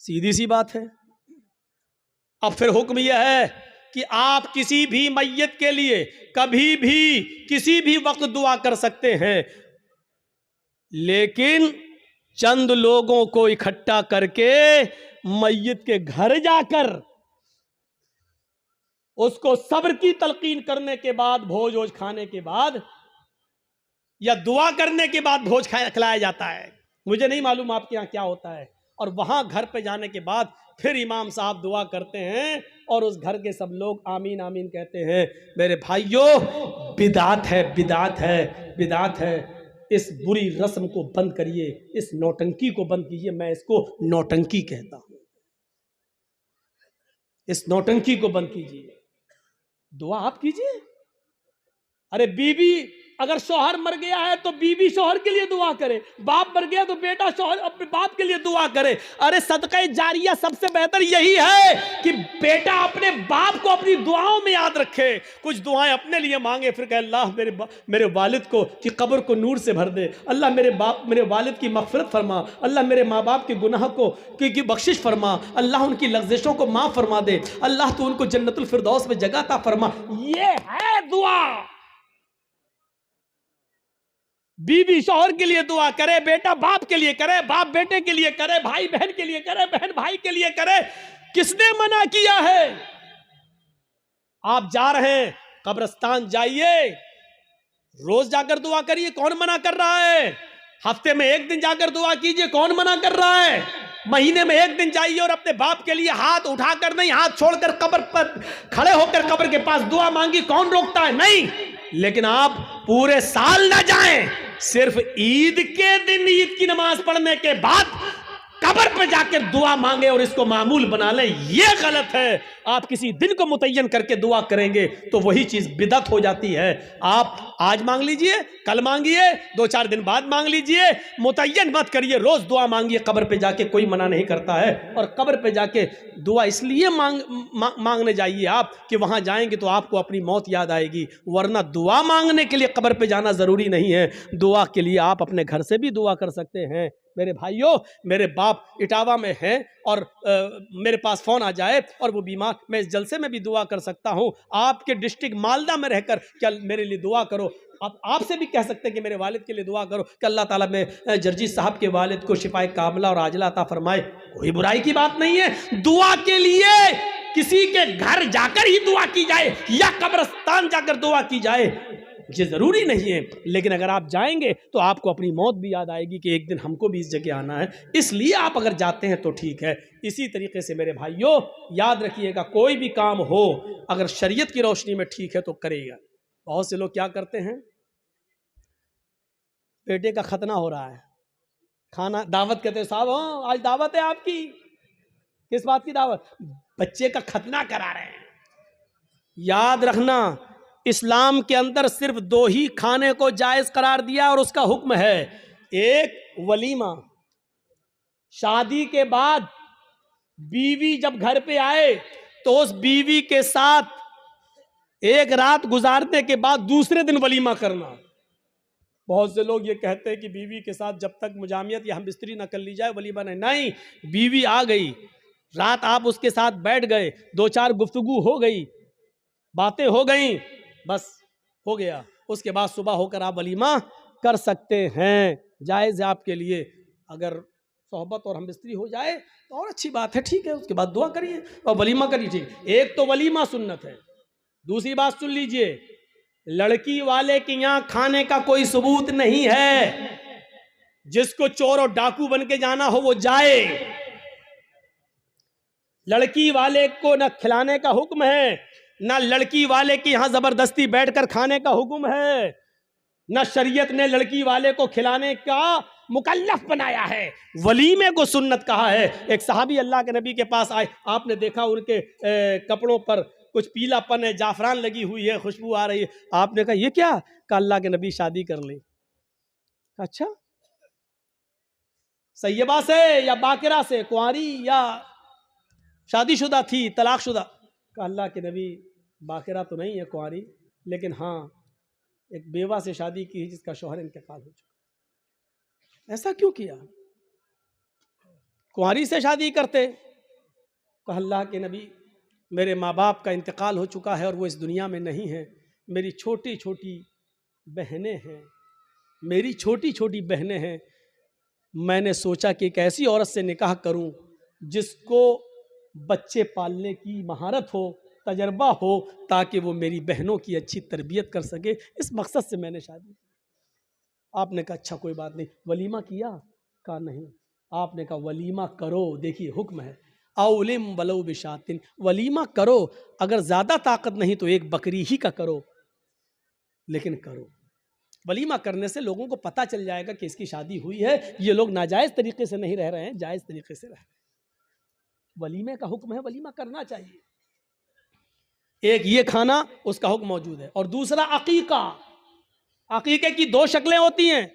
सीधी सी बात है। अब फिर हुक्म यह है कि आप किसी भी मैयत के लिए कभी भी किसी भी वक्त दुआ कर सकते हैं, लेकिन चंद लोगों को इकट्ठा करके मैयत के घर जाकर उसको सब्र की तलकीन करने के बाद, भोज वोज खाने के बाद या दुआ करने के बाद भोज खिलाया जाता है, मुझे नहीं मालूम आपके यहाँ क्या होता है। और वहाँ घर पे जाने के बाद फिर इमाम साहब दुआ करते हैं और उस घर के सब लोग आमीन आमीन कहते हैं। मेरे भाइयों, बिदात है, बिदात है, बिदात है। इस बुरी रस्म को बंद करिए, इस नौटंकी को बंद कीजिए। मैं इसको नौटंकी कहता हूं। इस नौटंकी को बंद कीजिए, दुआ आप कीजिए। अरे बीवी, अगर शौहर मर गया है तो बीवी शौहर के लिए दुआ करे, बाप मर गया तो बेटा शौहर अपने बाप के लिए दुआ करे। अरे सदका जारिया सबसे बेहतर यही है कि बेटा अपने बाप को अपनी दुआओं में याद रखे, कुछ दुआएं अपने लिए मांगे, फिर कहे अल्लाह मेरे वालिद को की कब्र को नूर से भर दे, अल्लाह मेरे वालिद की मग़फ़िरत फरमा, अल्लाह मेरे माँ बाप के गुनाह को की बख्शिश फरमा, अल्लाह उनकी लग़्ज़िशों को माफ़ फरमा दे, अल्लाह तो उनको जन्नतुल फिरदौस में जगह अता फरमा। ये है दुआ। बीवी शौहर के लिए दुआ करे, बेटा बाप के लिए करे, बाप बेटे के लिए करे, भाई बहन के लिए करे, बहन भाई के लिए करे। किसने मना किया है? आप जा रहे हैं कब्रिस्तान, जाइए, रोज जाकर दुआ करिए, कौन मना कर रहा है? हफ्ते में एक दिन जाकर दुआ कीजिए, कौन मना कर रहा है? महीने में एक दिन जाइए और अपने बाप के लिए हाथ उठाकर नहीं, हाथ छोड़कर कब्र पर खड़े होकर कब्र के पास दुआ मांगी, कौन रोकता है? नहीं। लेकिन आप पूरे साल ना जाएं, सिर्फ ईद के दिन ईद की नमाज पढ़ने के बाद कब्र पे जाकर दुआ मांगे और इसको मामूल बना लें, ये गलत है। आप किसी दिन को मुतय्यन करके दुआ करेंगे तो वही चीज बिदअत हो जाती है। आप आज मांग लीजिए, कल मांगिए, 2-4 दिन बाद मांग लीजिए, मुतय्यन मत करिए, रोज दुआ मांगिए कब्र पे जाके, कोई मना नहीं करता है। और कब्र पे जाके दुआ इसलिए मांगने जाइए आप कि वहां जाएंगे तो आपको अपनी मौत याद आएगी, वरना दुआ मांगने के लिए कब्र पे जाना जरूरी नहीं है। दुआ के लिए आप अपने घर से भी दुआ कर सकते हैं। मेरे भाइयों, मेरे बाप इटावा में हैं और मेरे पास फ़ोन आ जाए और वो बीमार, मैं इस जलसे में भी दुआ कर सकता हूँ। आपके डिस्ट्रिक्ट मालदा में रहकर क्या मेरे लिए दुआ करो। आप आपसे भी कह सकते हैं कि मेरे वालिद के लिए दुआ करो कि अल्लाह ताला में जर्जी साहब के वालिद को शिफाए कामिला और आजिला अता फरमाए। कोई बुराई की बात नहीं है। दुआ के लिए किसी के घर जाकर ही दुआ की जाए या कब्रिस्तान जाकर दुआ की जाए, ये ज़रूरी नहीं है। लेकिन अगर आप जाएंगे तो आपको अपनी मौत भी याद आएगी कि एक दिन हमको भी इस जगह आना है, इसलिए आप अगर जाते हैं तो ठीक है। इसी तरीके से मेरे भाइयों, याद रखिएगा, कोई भी काम हो अगर शरीयत की रोशनी में ठीक है तो करेगा। बहुत से लोग क्या करते हैं, बेटे का खतना हो रहा है, खाना दावत कहते हैं, साहब हाँ आज दावत है आपकी। किस बात की दावत? बच्चे का खतना करा रहे हैं। याद रखना, इस्लाम के अंदर सिर्फ 2 ही खाने को जायज करार दिया और उसका हुक्म है, एक वलीमा, शादी के बाद बीवी जब घर पे आए तो उस बीवी के साथ एक रात गुजारने के बाद दूसरे दिन वलीमा करना। बहुत से लोग ये कहते हैं कि बीवी के साथ जब तक मुजामियत या हमबिस्तरी न कर ली जाए वलीमा नहीं। बीवी आ गई, रात आप उसके साथ बैठ गए, 2-4 गुफ्तगू हो गई, बातें हो गई, बस हो गया। उसके बाद सुबह होकर आप वलीमा कर सकते हैं, जायज़ है आपके लिए। अगर सोहबत और हमबिस्तरी हो जाए तो और अच्छी बात है, ठीक है। उसके बाद दुआ करिए और वलीमा करिए, ठीक। एक तो वलीमा सुन्नत है। दूसरी बात सुन लीजिए, लड़की वाले के यहाँ खाने का कोई सबूत नहीं है। जिसको चोर और डाकू बन के जाना हो वो जाए। लड़की वाले को न खिलाने का हुक्म है, ना लड़की वाले के यहाँ जबरदस्ती बैठकर खाने का हुक्म है, ना शरीयत ने लड़की वाले को खिलाने का मुकल्लफ बनाया है। वलीमे को सुन्नत कहा है। एक सहाबी अल्लाह के नबी के पास आए, आपने देखा उनके कपड़ों पर कुछ पीलापन है, जाफरान लगी हुई है, खुशबू आ रही है। आपने कहा ये क्या? कहा अल्लाह के नबी शादी कर ली। अच्छा, सैयबा से या बाकिरा से, कुंवारी या शादीशुदा थी, तलाकशुदा? कहा अल्लाह के नबी बाकिरा तो नहीं है, कुंवारी, लेकिन हाँ एक बेवा से शादी की जिसका शौहर इंतकाल हो चुका। ऐसा क्यों किया? कुंवारी से शादी करते। कहा अल्लाह के नबी मेरे माँ बाप का इंतकाल हो चुका है और वो इस दुनिया में नहीं है। मेरी छोटी छोटी बहनें हैं, मेरी छोटी छोटी बहनें हैं। मैंने सोचा कि एक ऐसी औरत से निकाह करूं जिसको बच्चे पालने की महारत हो, तजर्बा हो, ताकि वो मेरी बहनों की अच्छी तरबियत कर सके। इस मकसद से मैंने शादी की। आपने कहा अच्छा कोई बात नहीं, वलीमा किया? कहा नहीं। आपने कहा वलीमा करो, देखिए हुक्म है, औलिम वलो बिशातिन, वलीमा करो, अगर ज़्यादा ताकत नहीं तो एक बकरी ही का करो, लेकिन करो। वलीमा करने से लोगों को पता चल जाएगा कि इसकी शादी हुई है, ये लोग नाजायज़ तरीके से नहीं रह रहे हैं, जायज़ तरीके से रह रहे हैं। वलीमे का हुक्म है, वलीमा करना चाहिए। एक ये खाना, उसका हुक्म मौजूद है। और दूसरा अकीका। अकीके की दो शक्लें होती हैं।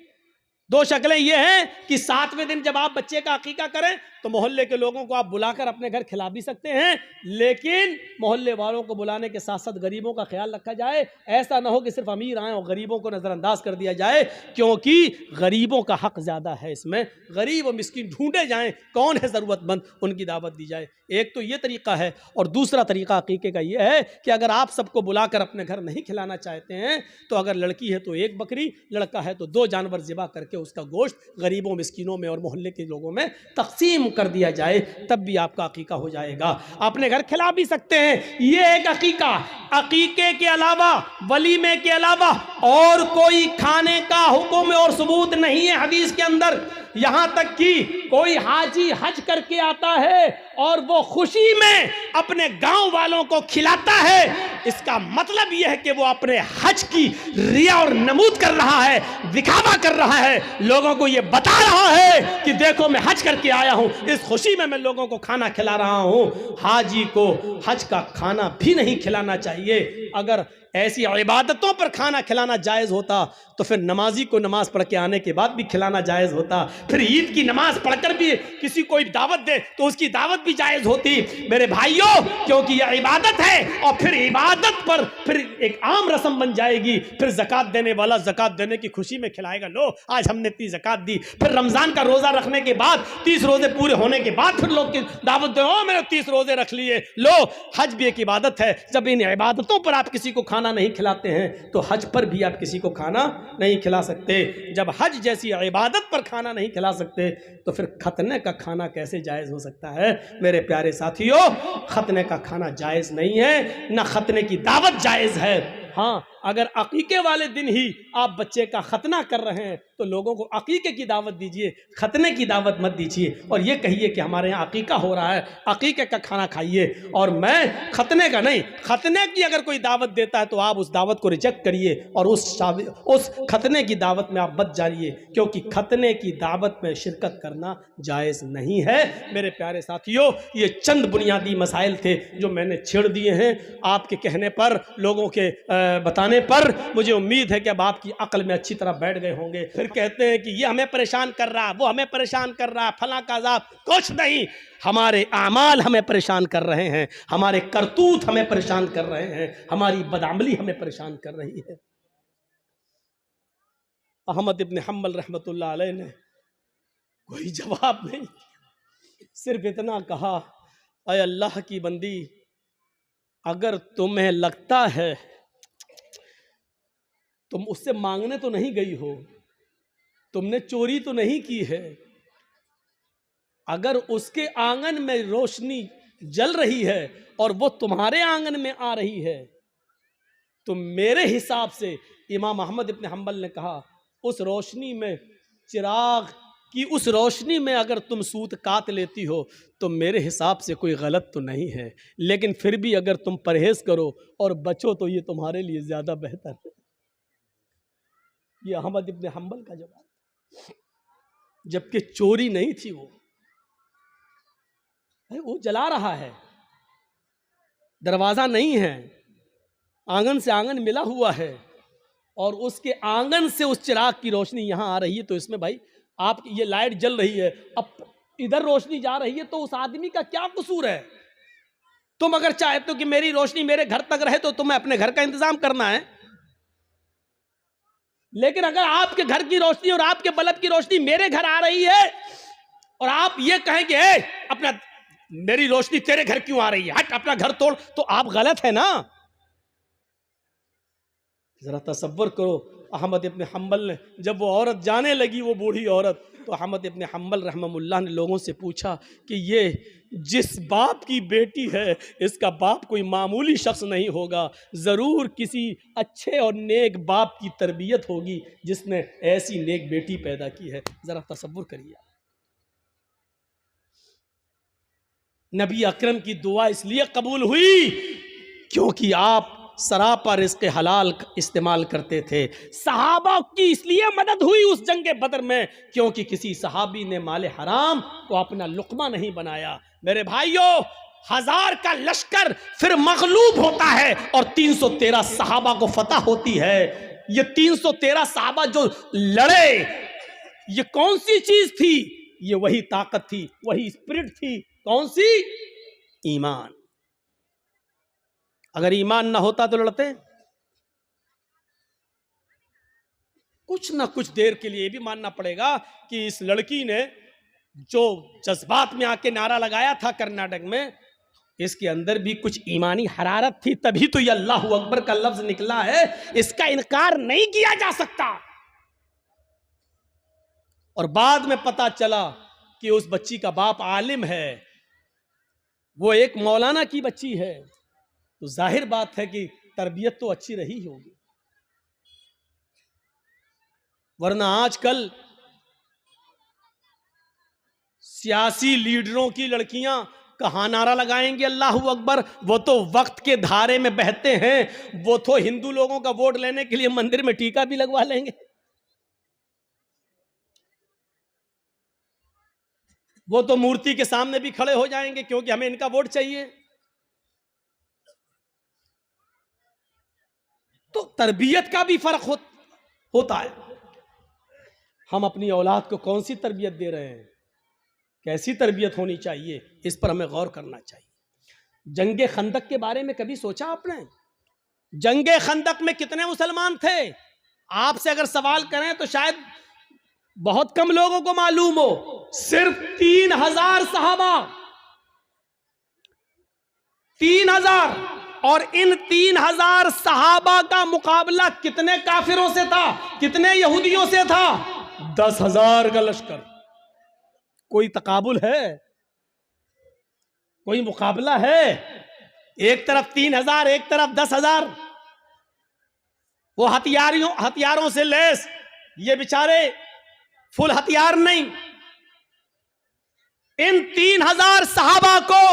दो शक्लें ये हैं कि 7वें दिन जब आप बच्चे का अकीका करें तो मोहल्ले के लोगों को आप बुलाकर अपने घर खिला भी सकते हैं, लेकिन मोहल्ले वालों को बुलाने के साथ साथ गरीबों का ख्याल रखा जाए। ऐसा ना हो कि सिर्फ अमीर आए और गरीबों को नज़रअंदाज कर दिया जाए, क्योंकि गरीबों का हक ज़्यादा है इसमें। गरीब और मिस्कीन ढूंढे जाएं, कौन है ज़रूरतमंद, उनकी दावत दी जाए। एक तो ये तरीका है। और दूसरा तरीका अकीके का ये है कि अगर आप सबको बुलाकर अपने घर नहीं खिलाना चाहते हैं तो अगर लड़की है तो एक बकरी, लड़का है तो 2 जानवर ज़िबा करके उसका गोश्त गरीबों, मिस्कीनों में और मोहल्ले के लोगों में तकसीम कर दिया जाए, तब भी आपका अकीका हो जाएगा। अपने घर खिला भी सकते हैं। ये एक अकीका। अकीके के अलावा, वलीमे के अलावा और कोई खाने का हुक्म और सबूत नहीं है हदीस के अंदर। यहां तक कि कोई हाजी हज करके आता है और वो खुशी में अपने गांव वालों को खिलाता है, इसका मतलब यह है कि वो अपने हज की रिया और नमूद कर रहा है, दिखावा कर रहा है, लोगों को ये बता रहा है कि देखो मैं हज करके आया हूं, इस खुशी में मैं लोगों को खाना खिला रहा हूं। हाजी को हज का खाना भी नहीं खिलाना चाहिए। अगर ऐसी इबादतों पर खाना खिलाना जायज़ होता तो फिर नमाजी को नमाज पढ़ के आने के बाद भी खिलाना जायज़ होता। फिर ईद की नमाज पढ़कर भी किसी को दावत दे तो उसकी दावत भी जायज़ होती। मेरे भाइयों, क्योंकि यह इबादत है और फिर इबादत पर फिर एक आम रस्म बन जाएगी। फिर ज़कात देने वाला ज़कात देने की खुशी में खिलाएगा, लो आज हमने इतनी ज़कात दी। फिर रमज़ान का रोज़ा रखने के बाद, 30 रोज़े पूरे होने के बाद फिर लोग की दावत दे, ओ मैंने 30 रोज़े रख लिए। लो, हज भी एक इबादत है। जब इन इबादतों पर आप किसी को खाना नहीं खिलाते हैं तो हज पर भी आप किसी को खाना नहीं खिला सकते। जब हज जैसी इबादत पर खाना नहीं खिला सकते तो फिर खतने का खाना कैसे जायज़ हो सकता है? मेरे प्यारे साथियों, खतने का खाना जायज़ नहीं है, ना खतने की दावत जायज़ है। हाँ, अगर अकीके वाले दिन ही आप बच्चे का खतना कर रहे हैं तो लोगों को अकीके की दावत दीजिए, खतने की दावत मत दीजिए। और ये कहिए कि हमारे यहाँ अकीका हो रहा है, अकीके का खाना खाइए, और मैं खतने का नहीं। खतने की अगर कोई दावत देता है तो आप उस दावत को रिजेक्ट करिए और उस खतने की दावत में आप मत जाइए, क्योंकि खतने की दावत में शिरकत करना जायज़ नहीं है। मेरे प्यारे साथियों, ये चंद बुनियादी मसाइल थे जो मैंने छेड़ दिए हैं आपके कहने पर, लोगों के बताने पर। मुझे उम्मीद है कि अब आपकी अक्ल में अच्छी तरह बैठ गए होंगे। फिर कहते हैं कि ये हमें परेशान कर रहा है, वो हमें परेशान कर रहा है, फला का अज़ाब। कुछ नहीं, हमारे आमाल हमें परेशान कर रहे हैं, हमारे करतूत हमें परेशान कर रहे हैं, हमारी बदअमली हमें परेशान कर रही है। अहमद इब्न हम्बल रहमतुल्लाह अलैह ने कोई जवाब नहीं, सिर्फ इतना कहा, ऐ अल्लाह की बंदी, अगर तुम्हें लगता है, तुम उससे मांगने तो नहीं गई हो, तुमने चोरी तो नहीं की है, अगर उसके आंगन में रोशनी जल रही है और वो तुम्हारे आंगन में आ रही है तो मेरे हिसाब से, इमाम अहमद इब्न हम्बल ने कहा, उस रोशनी में, चिराग की उस रोशनी में अगर तुम सूत काट लेती हो तो मेरे हिसाब से कोई गलत तो नहीं है, लेकिन फिर भी अगर तुम परहेज करो और बचो तो ये तुम्हारे लिए ज़्यादा बेहतर है। ये अहमद इब्न हम्बल का जवाब, जबकि चोरी नहीं थी, वो जला रहा है, दरवाज़ा नहीं है, आंगन से आंगन मिला हुआ है और उसके आंगन से उस चिराग की रोशनी यहाँ आ रही है, तो इसमें भाई आप ये लाइट जल रही है, अब इधर रोशनी जा रही है तो उस आदमी का क्या कसूर है? तुम अगर चाहते हो कि मेरी रोशनी मेरे घर तक रहे तो तुम्हें अपने घर का इंतजाम करना है, लेकिन अगर आपके घर की रोशनी और आपके बल्ब की रोशनी मेरे घर आ रही है और आप ये कहें कि अपना मेरी रोशनी तेरे घर क्यों आ रही है, हट अपना घर तोड़, तो आप गलत है ना। जरा तसव्वुर करो, अहमद इब्न हम्बल ने जब वो औरत जाने लगी, वो बूढ़ी औरत, तो अहमद इब्न हम्बल रहमहुल्लाह ने लोगों से पूछा कि ये जिस बाप की बेटी है, इसका बाप कोई मामूली शख्स नहीं होगा, ज़रूर किसी अच्छे और नेक बाप की तरबियत होगी जिसने ऐसी नेक बेटी पैदा की है। ज़रा तसव्वुर करिए, नबी अकरम की दुआ इसलिए कबूल हुई क्योंकि आप सरापा रिज़्क़ हलाल इस्तेमाल करते थे। सहाबा की इसलिए मदद हुई उस जंग बदर में क्योंकि किसी सहाबी ने माले हराम को अपना लुक़मा नहीं बनाया। मेरे भाइयों, 1000 का लश्कर फिर मगलूब होता है और 313 सहाबा को फतह होती है। ये 313 सहाबा जो लड़े, ये कौन सी चीज थी? ये वही ताकत थी, वही स्पिरिट थी। कौन सी? ईमान। अगर ईमान ना होता तो लड़ते? कुछ ना कुछ देर के लिए भी मानना पड़ेगा कि इस लड़की ने जो जज्बात में आके नारा लगाया था कर्नाटक में, इसके अंदर भी कुछ ईमानी हरारत थी, तभी तो ये अल्लाहू अकबर का लफ्ज निकला है। इसका इनकार नहीं किया जा सकता। और बाद में पता चला कि उस बच्ची का बाप आलिम है, वो एक मौलाना की बच्ची है, तो जाहिर बात है कि तरबियत तो अच्छी रही होगी। वरना आजकल सियासी लीडरों की लड़कियां कहाँ नारा लगाएंगे अल्लाहू अकबर? वो तो वक्त के धारे में बहते हैं। वो तो हिंदू लोगों का वोट लेने के लिए मंदिर में टीका भी लगवा लेंगे। वो तो मूर्ति के सामने भी खड़े हो जाएंगे क्योंकि हमें इनका वोट चाहिए। तो तरबियत का भी फर्क होता है। हम अपनी औलाद को कौन सी तरबियत दे रहे हैं, कैसी तरबियत होनी चाहिए, इस पर हमें गौर करना चाहिए। जंगे खंदक के बारे में कभी सोचा आपने? जंगे खंदक में कितने मुसलमान थे? आपसे अगर सवाल करें तो शायद बहुत कम लोगों को मालूम हो। सिर्फ 3000 सहाबा, 3000। और इन 3000 सहाबा का मुकाबला कितने काफिरों से था, कितने यहूदियों से था? 10,000 का लश्कर। कोई तकाबुल है? कोई मुकाबला है? एक तरफ 3000, एक तरफ 10,000। वो हथियारों से लैस, ये बेचारे फुल हथियार नहीं। इन 3000 सहाबा को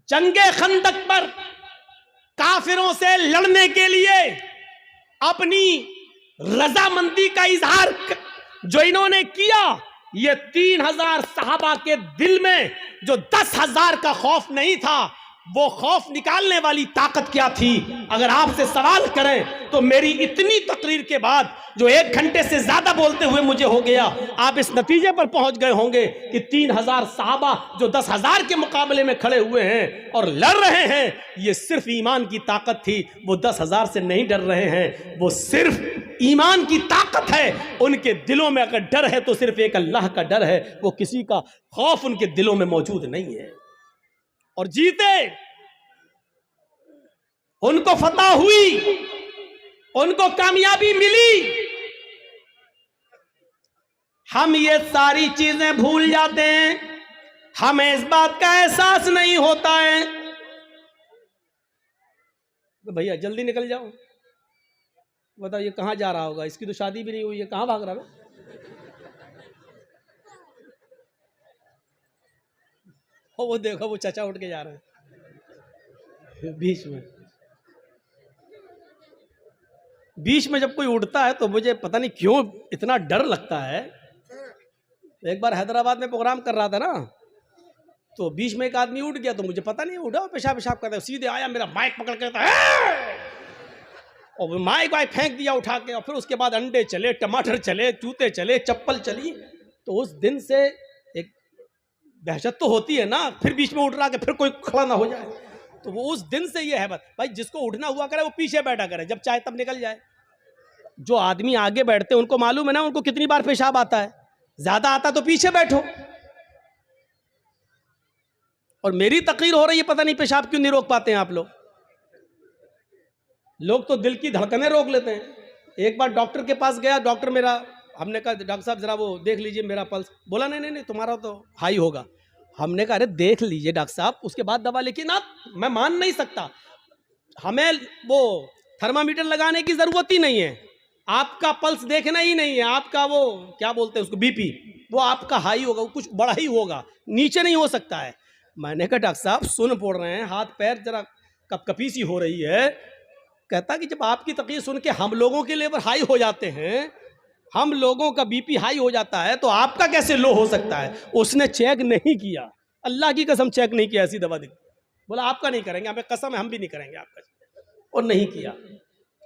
जंगे खंदक पर काफिरों से लड़ने के लिए अपनी रजामंदी का इजहार जो इन्होंने किया, ये 3000 सहाबा के दिल में जो 10,000 का खौफ नहीं था, वो खौफ निकालने वाली ताकत क्या थी? अगर आपसे सवाल करें तो मेरी इतनी तकरीर के बाद जो 1 घंटे से ज्यादा बोलते हुए मुझे हो गया, आप इस नतीजे पर पहुंच गए होंगे कि 3000 सहाबा जो 10,000 के मुकाबले में खड़े हुए हैं और लड़ रहे हैं, ये सिर्फ ईमान की ताकत थी। वो 10,000 से नहीं डर रहे हैं, वो सिर्फ ईमान की ताकत है। उनके दिलों में अगर डर है तो सिर्फ एक अल्लाह का डर है। वो किसी का खौफ उनके दिलों में मौजूद नहीं है। और जीते, उनको फतह हुई, उनको कामयाबी मिली। हम ये सारी चीजें भूल जाते हैं, हमें इस बात का एहसास नहीं होता है। तो भैया जल्दी निकल जाओ, बताओ ये कहां जा रहा होगा? इसकी तो शादी भी नहीं हुई है, कहां भाग रहा है? वो देखो, वो चाचा उठ के जा रहे हैं बीच में जब कोई उठता है तो मुझे पता नहीं क्यों इतना डर लगता है। एक बार हैदराबाद में प्रोग्राम कर रहा था ना, तो बीच में एक आदमी उठ गया, तो मुझे पता नहीं उठा, पेशाब करता है, सीधे आया, मेरा माइक पकड़ के और माइक फेंक दिया उठा के। और फिर उसके बाद अंडे चले, टमाटर चले, जूते चले, चप्पल चली। तो उस दिन से एक दहशत तो होती है ना, फिर बीच में उठ रहा कि फिर कोई खड़ा ना हो जाए। तो वो उस दिन से ये है बस भाई, जिसको उठना हुआ करे वो पीछे बैठा करे, जब चाहे तब निकल जाए। जो आदमी आगे बैठते उनको मालूम है ना उनको कितनी बार पेशाब आता है, ज्यादा आता तो पीछे बैठो। और मेरी तकरीर हो रही है, पता नहीं पेशाब क्यों नहीं रोक पाते हैं आप लोग। लोग तो दिल की धड़कनें रोक लेते हैं। एक बार डॉक्टर के पास गया, डॉक्टर मेरा हमने कहा डॉक्टर साहब जरा वो देख लीजिए मेरा पल्स। बोला नहीं नहीं नहीं तुम्हारा तो हाई होगा। हमने कहा अरे देख लीजिए डॉक्टर साहब, उसके बाद दवा। लेकिन आप, मैं मान नहीं सकता, हमें वो थर्मामीटर लगाने की जरूरत ही नहीं है, आपका पल्स देखना ही नहीं है, आपका वो क्या बोलते हैं उसको, बीपी, वो आपका हाई होगा, वो कुछ बड़ा ही होगा, नीचे नहीं हो सकता है। मैंने कहा डॉक्टर साहब सुन पड़ रहे हैं, हाथ पैर जरा कपकपी सी हो रही है। कहता कि जब आपकी तकलीफ सुन के हम लोगों के लेवल हाई हो जाते हैं, हम लोगों का बीपी हाई हो जाता है, तो आपका कैसे लो हो सकता है। उसने चेक नहीं किया, अल्लाह की कसम चेक नहीं किया, ऐसी दवा दी। बोला आपका नहीं करेंगे, हमें कसम है हम भी नहीं करेंगे आपका, और नहीं किया।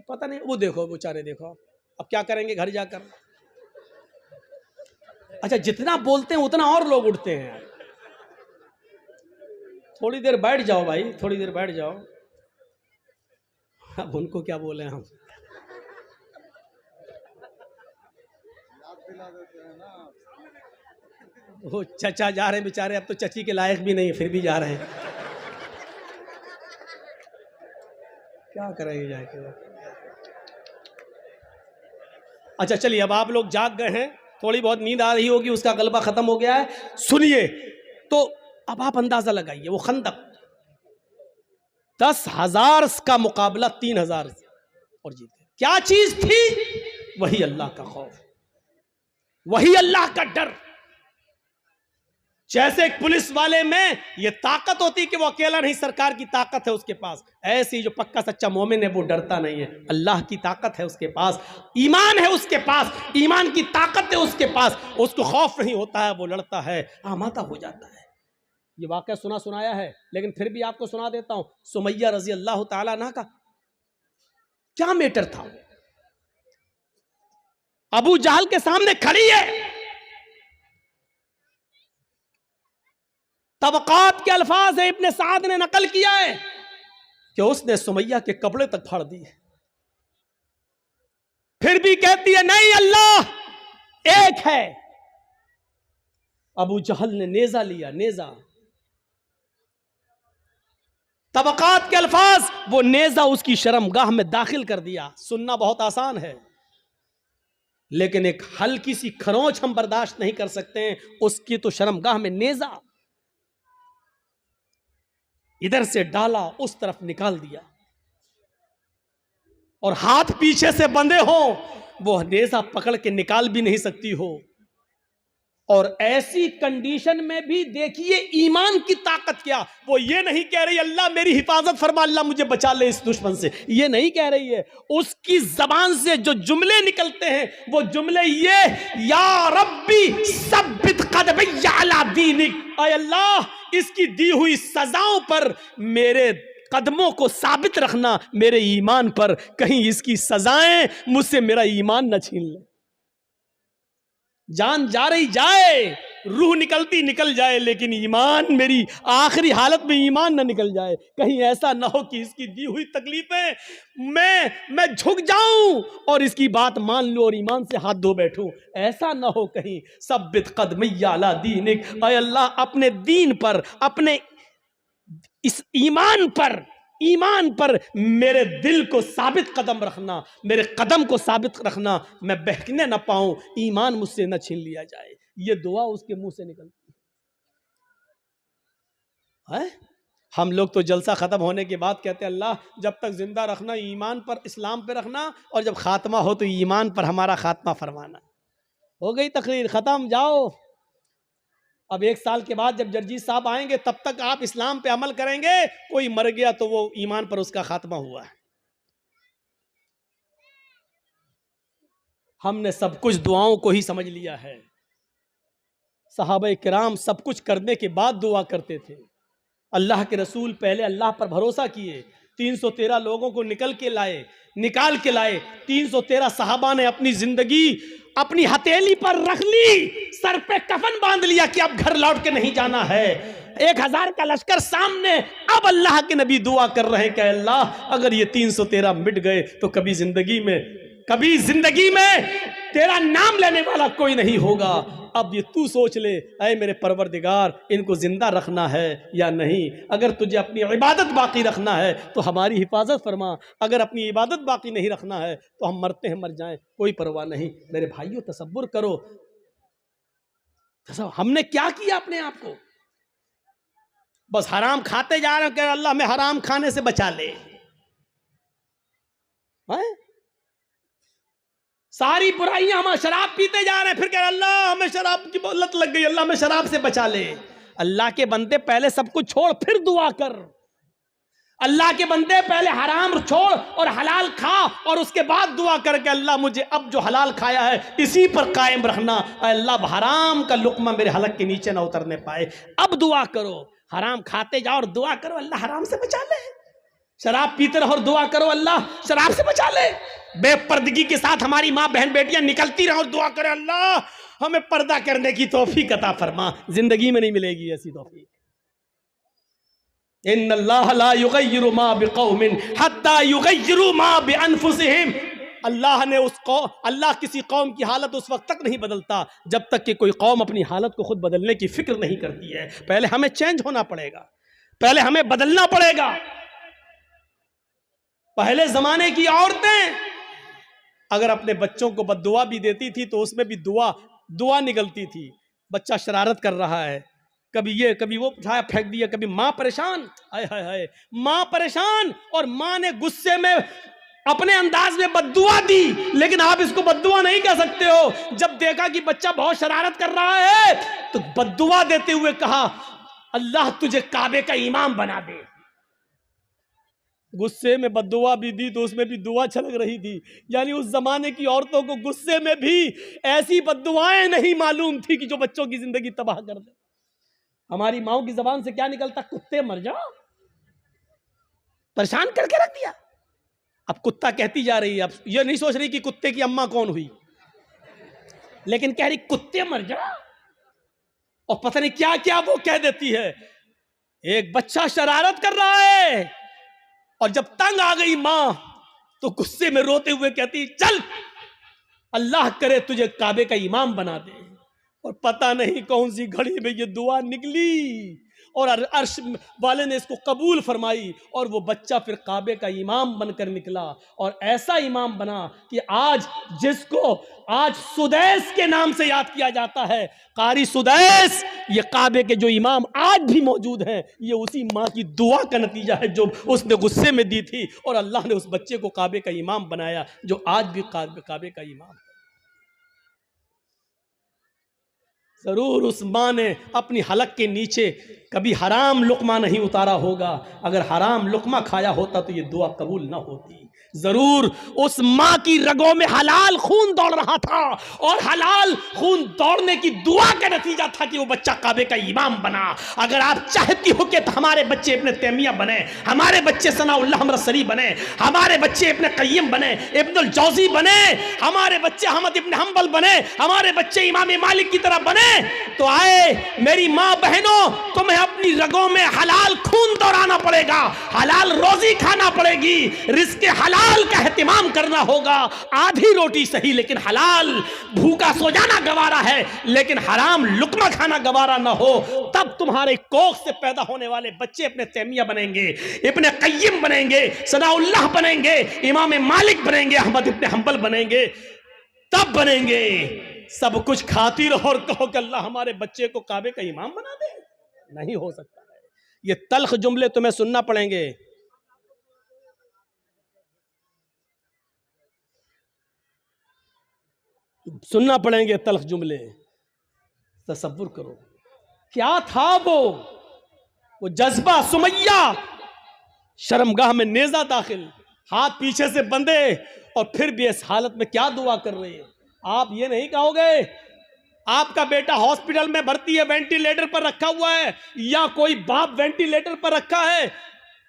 पता नहीं, वो देखो बेचारे, देखो अब क्या करेंगे घर जाकर। अच्छा जितना बोलते हैं उतना और लोग उठते हैं। थोड़ी देर बैठ जाओ भाई, थोड़ी देर बैठ जाओ। अब उनको क्या बोले हम, वो चचा जा रहे हैं बेचारे, अब तो चची के लायक भी नहीं, फिर भी जा रहे हैं। क्या करेंगे जाके। अच्छा चलिए, अब आप लोग जाग गए हैं, थोड़ी बहुत नींद आ रही होगी, उसका गलबा खत्म हो गया है। सुनिए, तो अब आप अंदाजा लगाइए, वो खंदक 10,000 का मुकाबला 3,000 और जीते। क्या चीज थी? वही अल्लाह का खौफ, वही अल्लाह का डर। जैसे एक पुलिस वाले में ये ताकत होती कि वो अकेला नहीं, सरकार की ताकत है उसके पास, ऐसी जो पक्का सच्चा मोमिन है वो डरता नहीं है। अल्लाह की ताकत है उसके पास, ईमान है उसके पास, ईमान की ताकत है उसके पास, उसको खौफ नहीं होता है, वो लड़ता है, आमादा हो जाता है। ये वाकया सुनाया है, लेकिन फिर भी आपको सुना देता हूं। सुमैया रजी अल्लाह ताला अन्हा का क्या मैटर था। अबू जहल के सामने खड़ी है, तबकात के अल्फाज है, इब्ने साद ने नकल किया है कि उसने सुमैया के कपड़े तक फाड़ दिए, फिर भी कहती है नहीं अल्लाह एक है। अबू जहल ने नेजा लिया, नेजा, तबकात के अल्फाज, वो नेजा उसकी शर्मगाह में दाखिल कर दिया। सुनना बहुत आसान है, लेकिन एक हल्की सी खरोंच हम बर्दाश्त नहीं कर सकते हैं, उसकी तो शर्मगाह में नेजा, इधर से डाला उस तरफ निकाल दिया, और हाथ पीछे से बंधे हो, वो नेजा पकड़ के निकाल भी नहीं सकती हो। और ऐसी कंडीशन में भी देखिए ईमान की ताकत क्या, वो ये नहीं कह रही अल्लाह मेरी हिफाजत फरमा, अल्लाह मुझे बचा ले इस दुश्मन से, ये नहीं कह रही है। उसकी जबान से जो जुमले निकलते हैं वो जुमले ये, या रब्बी सब्बित कदमी अला दीनिक, ऐ अल्लाह इसकी दी हुई सजाओं पर मेरे कदमों को साबित रखना, मेरे ईमान पर, कहीं इसकी सजाएं मुझसे मेरा ईमान न छीन ले। जान जा रही जाए, रूह निकलती निकल जाए, लेकिन ईमान, मेरी आखिरी हालत में ईमान ना निकल जाए। कहीं ऐसा ना हो कि इसकी दी हुई तकलीफें मैं झुक जाऊं और इसकी बात मान लूं और ईमान से हाथ धो बैठूं, ऐसा ना हो कहीं। सब्बित कदमी अला दीनिक, ऐ अल्लाह अपने दीन पर, अपने इस ईमान पर मेरे दिल को साबित कदम रखना, मेरे कदम को साबित रखना, मैं बहकने ना पाऊं, ईमान मुझसे न छीन लिया जाए। ये दुआ उसके मुंह से निकलती है। हम लोग तो जलसा खत्म होने के बाद कहते हैं अल्लाह जब तक जिंदा रखना ईमान पर, इस्लाम पे रखना, और जब खात्मा हो तो ईमान पर हमारा खात्मा फरमाना। हो गई तकरीर, खत्म, जाओ। अब 1 साल के बाद जब जर्जी साहब आएंगे तब तक आप इस्लाम पे अमल करेंगे, कोई मर गया तो वो ईमान पर उसका खात्मा हुआ है। हमने सब कुछ दुआओं को ही समझ लिया है। सहाबा किराम सब कुछ करने के बाद दुआ करते थे। अल्लाह के रसूल पहले अल्लाह पर भरोसा किए, 313 लोगों को निकाल के लाए। 313 सहाबा ने अपनी जिंदगी अपनी हथेली पर रख ली, सर पे कफन बांध लिया कि अब घर लौट के नहीं जाना है। 1000 का लश्कर सामने, अब अल्लाह के नबी दुआ कर रहे हैं कि अल्लाह अगर ये 313 मिट गए तो कभी जिंदगी में कभी जिंदगी में तेरा नाम लेने वाला कोई नहीं होगा। अब ये तू सोच ले, ऐ मेरे परवरदिगार, इनको जिंदा रखना है या नहीं। अगर तुझे अपनी इबादत बाकी रखना है तो हमारी हिफाजत फरमा, अगर अपनी इबादत बाकी नहीं रखना है तो हम मरते हैं मर जाएं, कोई परवाह नहीं। मेरे भाइयों, तसव्वुर करो, हमने क्या किया अपने आप को। बस हराम खाते जा रहे हैं कि अल्लाह हमें हराम खाने से बचा ले। सारी बुराइयां, हम शराब पीते जा रहे हैं, फिर कह रहे अल्लाह हमें शराब की लत लग गई, अल्लाह हमें शराब से बचा ले। अल्लाह के बंदे पहले सब कुछ छोड़ फिर दुआ कर। अल्लाह के बंदे पहले हराम छोड़ और हलाल खा और उसके बाद दुआ कर के अल्लाह मुझे अब जो हलाल खाया है इसी पर कायम रखना। अल्लाह हराम का लुक्मा मेरे हलक के नीचे ना उतरने पाए। अब दुआ करो, हराम खाते जाओ और दुआ करो अल्लाह हराम से बचा ले। शराब पीते रहो और दुआ करो अल्लाह शराब से बचा ले। बेपर्दगी के साथ हमारी माँ बहन बेटियां निकलती रहो और दुआ करे अल्लाह हमें पर्दा करने की तौफीक अता फरमा। जिंदगी में नहीं मिलेगी ऐसी तौफीक। इन्नल्लाह ला युगय्यिरु मा बिकौमिन हत्ता युगय्यिरु मा बिअनफुसिहिम। अल्लाह किसी कौम की हालत उस वक्त तक नहीं बदलता जब तक कि कोई कौम अपनी हालत को खुद बदलने की फिक्र नहीं करती है। पहले हमें चेंज होना पड़ेगा, पहले हमें बदलना पड़ेगा। पहले जमाने की औरतें अगर अपने बच्चों को बद्दुआ भी देती थी तो उसमें भी दुआ निकलती थी। बच्चा शरारत कर रहा है, कभी ये कभी वो उठाया फेंक दिया, कभी माँ परेशान, हाय हाय हाय माँ परेशान, और माँ ने गुस्से में अपने अंदाज में बद्दुआ दी। लेकिन आप इसको बद्दुआ नहीं कह सकते हो। जब देखा कि बच्चा बहुत शरारत कर रहा है तो बद्दुआ देते हुए कहा अल्लाह तुझे काबे का इमाम बना दे। गुस्से में बद्दुआ भी दी तो उसमें भी दुआ छलक रही थी। यानी उस जमाने की औरतों को गुस्से में भी ऐसी बद्दुआएं नहीं मालूम थी कि जो बच्चों की जिंदगी तबाह कर दे। हमारी माओ की जबान से क्या निकलता, कुत्ते मर जाओ, परेशान करके रख दिया। अब कुत्ता कहती जा रही है, अब ये नहीं सोच रही कि कुत्ते की अम्मा कौन हुई, लेकिन कह रही कुत्ते मर जाओ, और पता नहीं क्या क्या वो कह देती है। एक बच्चा शरारत कर रहा है और जब तंग आ गई मां तो गुस्से में रोते हुए कहती चल अल्लाह करे तुझे काबे का इमाम बना दे। और पता नहीं कौन सी घड़ी में ये दुआ निकली और अर्श वाले ने इसको कबूल फरमाई और वो बच्चा फिर काबे का इमाम बनकर निकला। और ऐसा इमाम बना कि आज जिसको आज सुदैस के नाम से याद किया जाता है, कारी सुदैस, ये काबे के जो इमाम आज भी मौजूद हैं, ये उसी माँ की दुआ का नतीजा है जो उसने गुस्से में दी थी और अल्लाह ने उस बच्चे को काबे का इमाम बनाया जो आज भी काबे का इमाम है। जरूर उस माँ ने अपनी हलक के नीचे कभी हराम लुकमा नहीं उतारा होगा। अगर हराम लुकमा खाया होता तो ये दुआ कबूल ना होती। जरूर उस माँ की रगों में हलाल खून दौड़ रहा था और हलाल खून दौड़ने की दुआ का नतीजा था कि वो बच्चा काबे का इमाम बना। अगर आप चाहती हो कि हमारे बच्चे इब्न तैमिया बने, हमारे बच्चे सनाउल्लाह हमरसरी बने, हमारे बच्चे इब्न क़य्यिम बने, इब्नुल जौज़ी बने, हमारे बच्चे अहमद इब्न हंबल बने, हमारे बच्चे इमाम मालिक की तरह बने, तो आए मेरी माँ बहनों, तुम्हें अपनी रगों में हलाल खून दौड़ाना पड़ेगा, हलाल रोजी खाना पड़ेगी, रिज़्क़ हलाल का एहतिमाम करना होगा। आधी रोटी सही लेकिन हलाल, भूखा सो जाना गवारा है लेकिन हराम लुकमा खाना गवारा ना हो, तब तुम्हारे कोख से पैदा होने वाले बच्चे अपने तैमिया बनेंगे, इब्न क़य्यिम बनेंगे, सनाउल्लाह बनेंगे, इमाम मालिक बनेंगे, अहमद इब्न हंबल बनेंगे, तब बनेंगे। सब कुछ खाती रहो और कहो कि अल्लाह हमारे बच्चे को काबे का इमाम बना दे, नहीं हो सकता है। ये तल्ख जुमले तुम्हें सुनना पड़ेंगे। सुनना पड़ेंगे तल्ख जुमले। तसव्वुर करो क्या था वो जज्बा। सुमैया शर्मगाह में नेजा दाखिल, हाथ पीछे से बंधे और फिर भी इस हालत में क्या दुआ कर रहे हैं। आप ये नहीं कहोगे आपका बेटा हॉस्पिटल में भर्ती है, वेंटिलेटर पर रखा हुआ है, या कोई बाप वेंटिलेटर पर रखा है,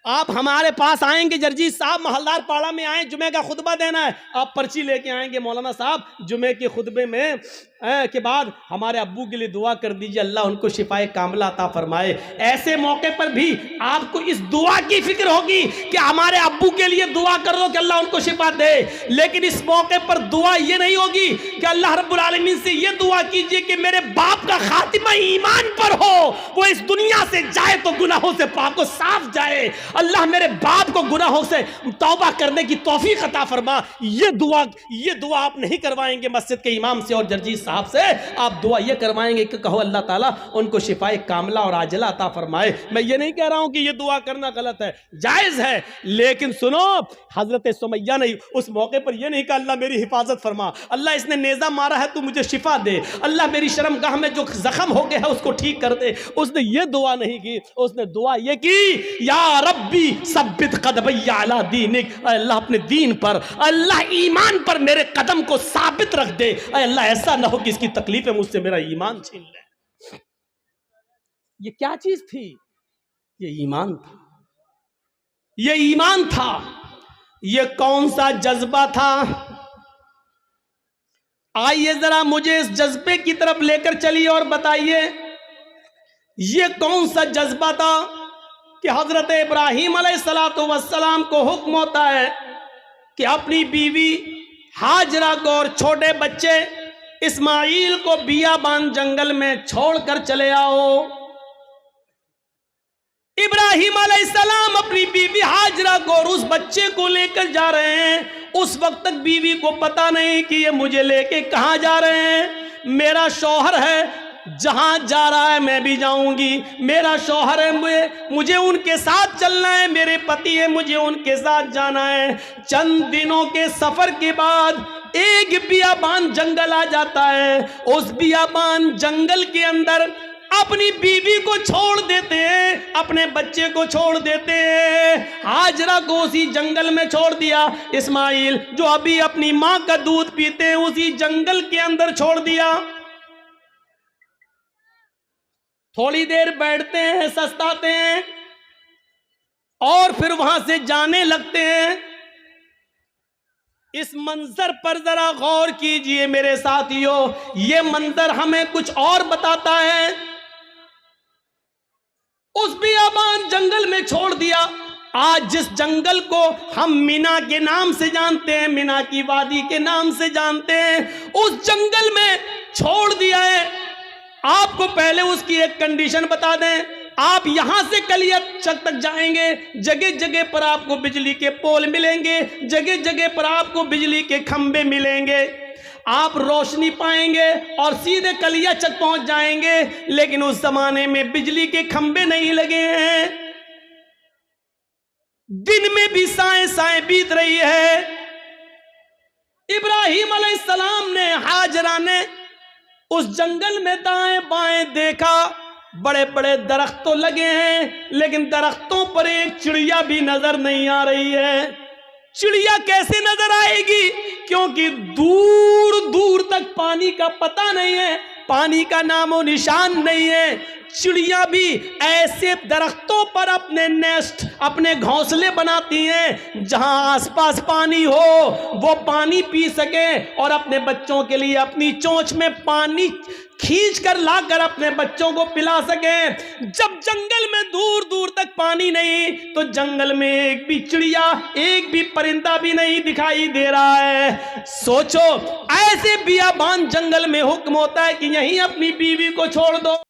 आप हमारे पास आएंगे जर्जी साहब महलदार पाड़ा में आए, जुमे का खुतबा देना है, आप पर्ची लेके आएंगे, मौलाना साहब जुमे के खुतबे में के बाद हमारे अब्बू के लिए दुआ कर दीजिए, अल्लाह उनको शिफाए कामिला अता फरमाए। ऐसे मौके पर भी आपको इस दुआ की फिक्र होगी कि हमारे अब्बू के लिए दुआ कर दो कि अल्लाह उनको शिफा दे, लेकिन इस मौके पर दुआ ये नहीं होगी कि अल्लाह रब्बुल आलमीन से ये दुआ कीजिए कि मेरे बाप का खातिमा ईमान पर हो, वो इस दुनिया से जाए तो गुनाहों से पाक साफ जाए, अल्लाह मेरे बाप को गुनाहों से तौबा करने की तौफीक अता फरमा। ये दुआ आप नहीं करवाएंगे मस्जिद के इमाम से और जर्जी साहब से, आप दुआ ये करवाएंगे कि कहो अल्लाह ताला उनको शिफाए कामिला और आजिला अता फरमाए। मैं ये नहीं कह रहा हूं कि ये दुआ करना गलत है, जायज है, लेकिन सुनो हजरत सुमैया ने उस मौके पर ये नहीं कहा अल्लाह मेरी हिफाजत फरमा, अल्लाह इसने नेजा मारा है तू मुझे शिफा दे, अल्लाह मेरी शर्मगाह में जो जख्म हो गया है उसको ठीक कर दे। उसने ये दुआ नहीं की, उसने दुआ ये की या रब्बी सब्बित कदमैया अला दीनिक, अल्लाह अपने दीन पर, अल्लाह ईमान पर मेरे कदम को साबित रख दे, अल्लाह ऐसा ना हो कि इसकी तकलीफें मुझसे मेरा ईमान छीन ले। ये क्या चीज थी? ये ईमान था, ये ईमान था। ये कौन सा जज्बा था? आइए जरा मुझे इस जज्बे की तरफ लेकर चलिए और बताइए ये कौन सा जज्बा था कि हजरत इब्राहीम अलैहिस्सलातु वस्सलाम को हुक्म होता है कि अपनी बीवी हाजरा को और छोटे बच्चे इस्माइल को बियाबान जंगल में छोड़कर चले आओ। इब्राहीम अलैहिस्सलाम अपनी बीवी हाजरा को और उस बच्चे को लेकर जा रहे हैं। उस वक्त तक बीवी को पता नहीं कि ये मुझे लेके कहां जा रहे हैं। मेरा शौहर है, जहां जा रहा है मैं भी जाऊंगी, मेरा शौहर है, मुझे उनके साथ चलना है, मेरे पति है, मुझे उनके साथ जाना है। चंद दिनों के सफर के बाद एक बियाबान जंगल आ जाता है। उस बियाबान जंगल के अंदर अपनी बीवी को छोड़ देते हैं, अपने बच्चे को छोड़ देते हैं। हाजरा को उसी जंगल में छोड़ दिया। इस्माइल जो अभी अपनी मां का दूध पीते हैं उसी जंगल के अंदर छोड़ दिया। थोड़ी देर बैठते हैं, सस्ताते हैं और फिर वहां से जाने लगते हैं। इस मंजर पर जरा गौर कीजिए मेरे साथियों, ये मंजर हमें कुछ और बताता है। उस बियाबान जंगल में छोड़ दिया। आज जिस जंगल को हम मीना के नाम से जानते हैं, मीना की वादी के नाम से जानते हैं, उस जंगल में छोड़ दिया है। आपको पहले उसकी एक कंडीशन बता दें, आप यहां से कलियाचक तक जाएंगे, जगह जगह पर आपको बिजली के पोल मिलेंगे, जगह जगह पर आपको बिजली के खंबे मिलेंगे, आप रोशनी पाएंगे और सीधे कलियाचक पहुंच जाएंगे। लेकिन उस जमाने में बिजली के खंबे नहीं लगे हैं, दिन में भी साएं साएं बीत रही है। इब्राहीम अलैहिस्सलाम ने, हाजरा ने उस जंगल में दाएं बाएं देखा, बड़े बड़े दरख्त तो लगे हैं लेकिन दरख्तों पर एक चिड़िया भी नजर नहीं आ रही है। चिड़िया कैसे नजर आएगी? क्योंकि दूर दूर तक पानी का पता नहीं है, पानी का नामो निशान नहीं है। चिड़िया भी ऐसे दरख्तों पर अपने नेस्ट, अपने घोंसले बनाती हैं जहां आसपास पानी हो, वो पानी पी सके और अपने बच्चों के लिए अपनी चोंच में पानी खींच कर लाकर अपने बच्चों को पिला सके। जब जंगल में दूर दूर तक पानी नहीं तो जंगल में एक भी चिड़िया, एक भी परिंदा भी नहीं दिखाई दे रहा है। सोचो, ऐसे बियाबान जंगल में हुक्म होता है कि यहीं अपनी बीवी को छोड़ दो।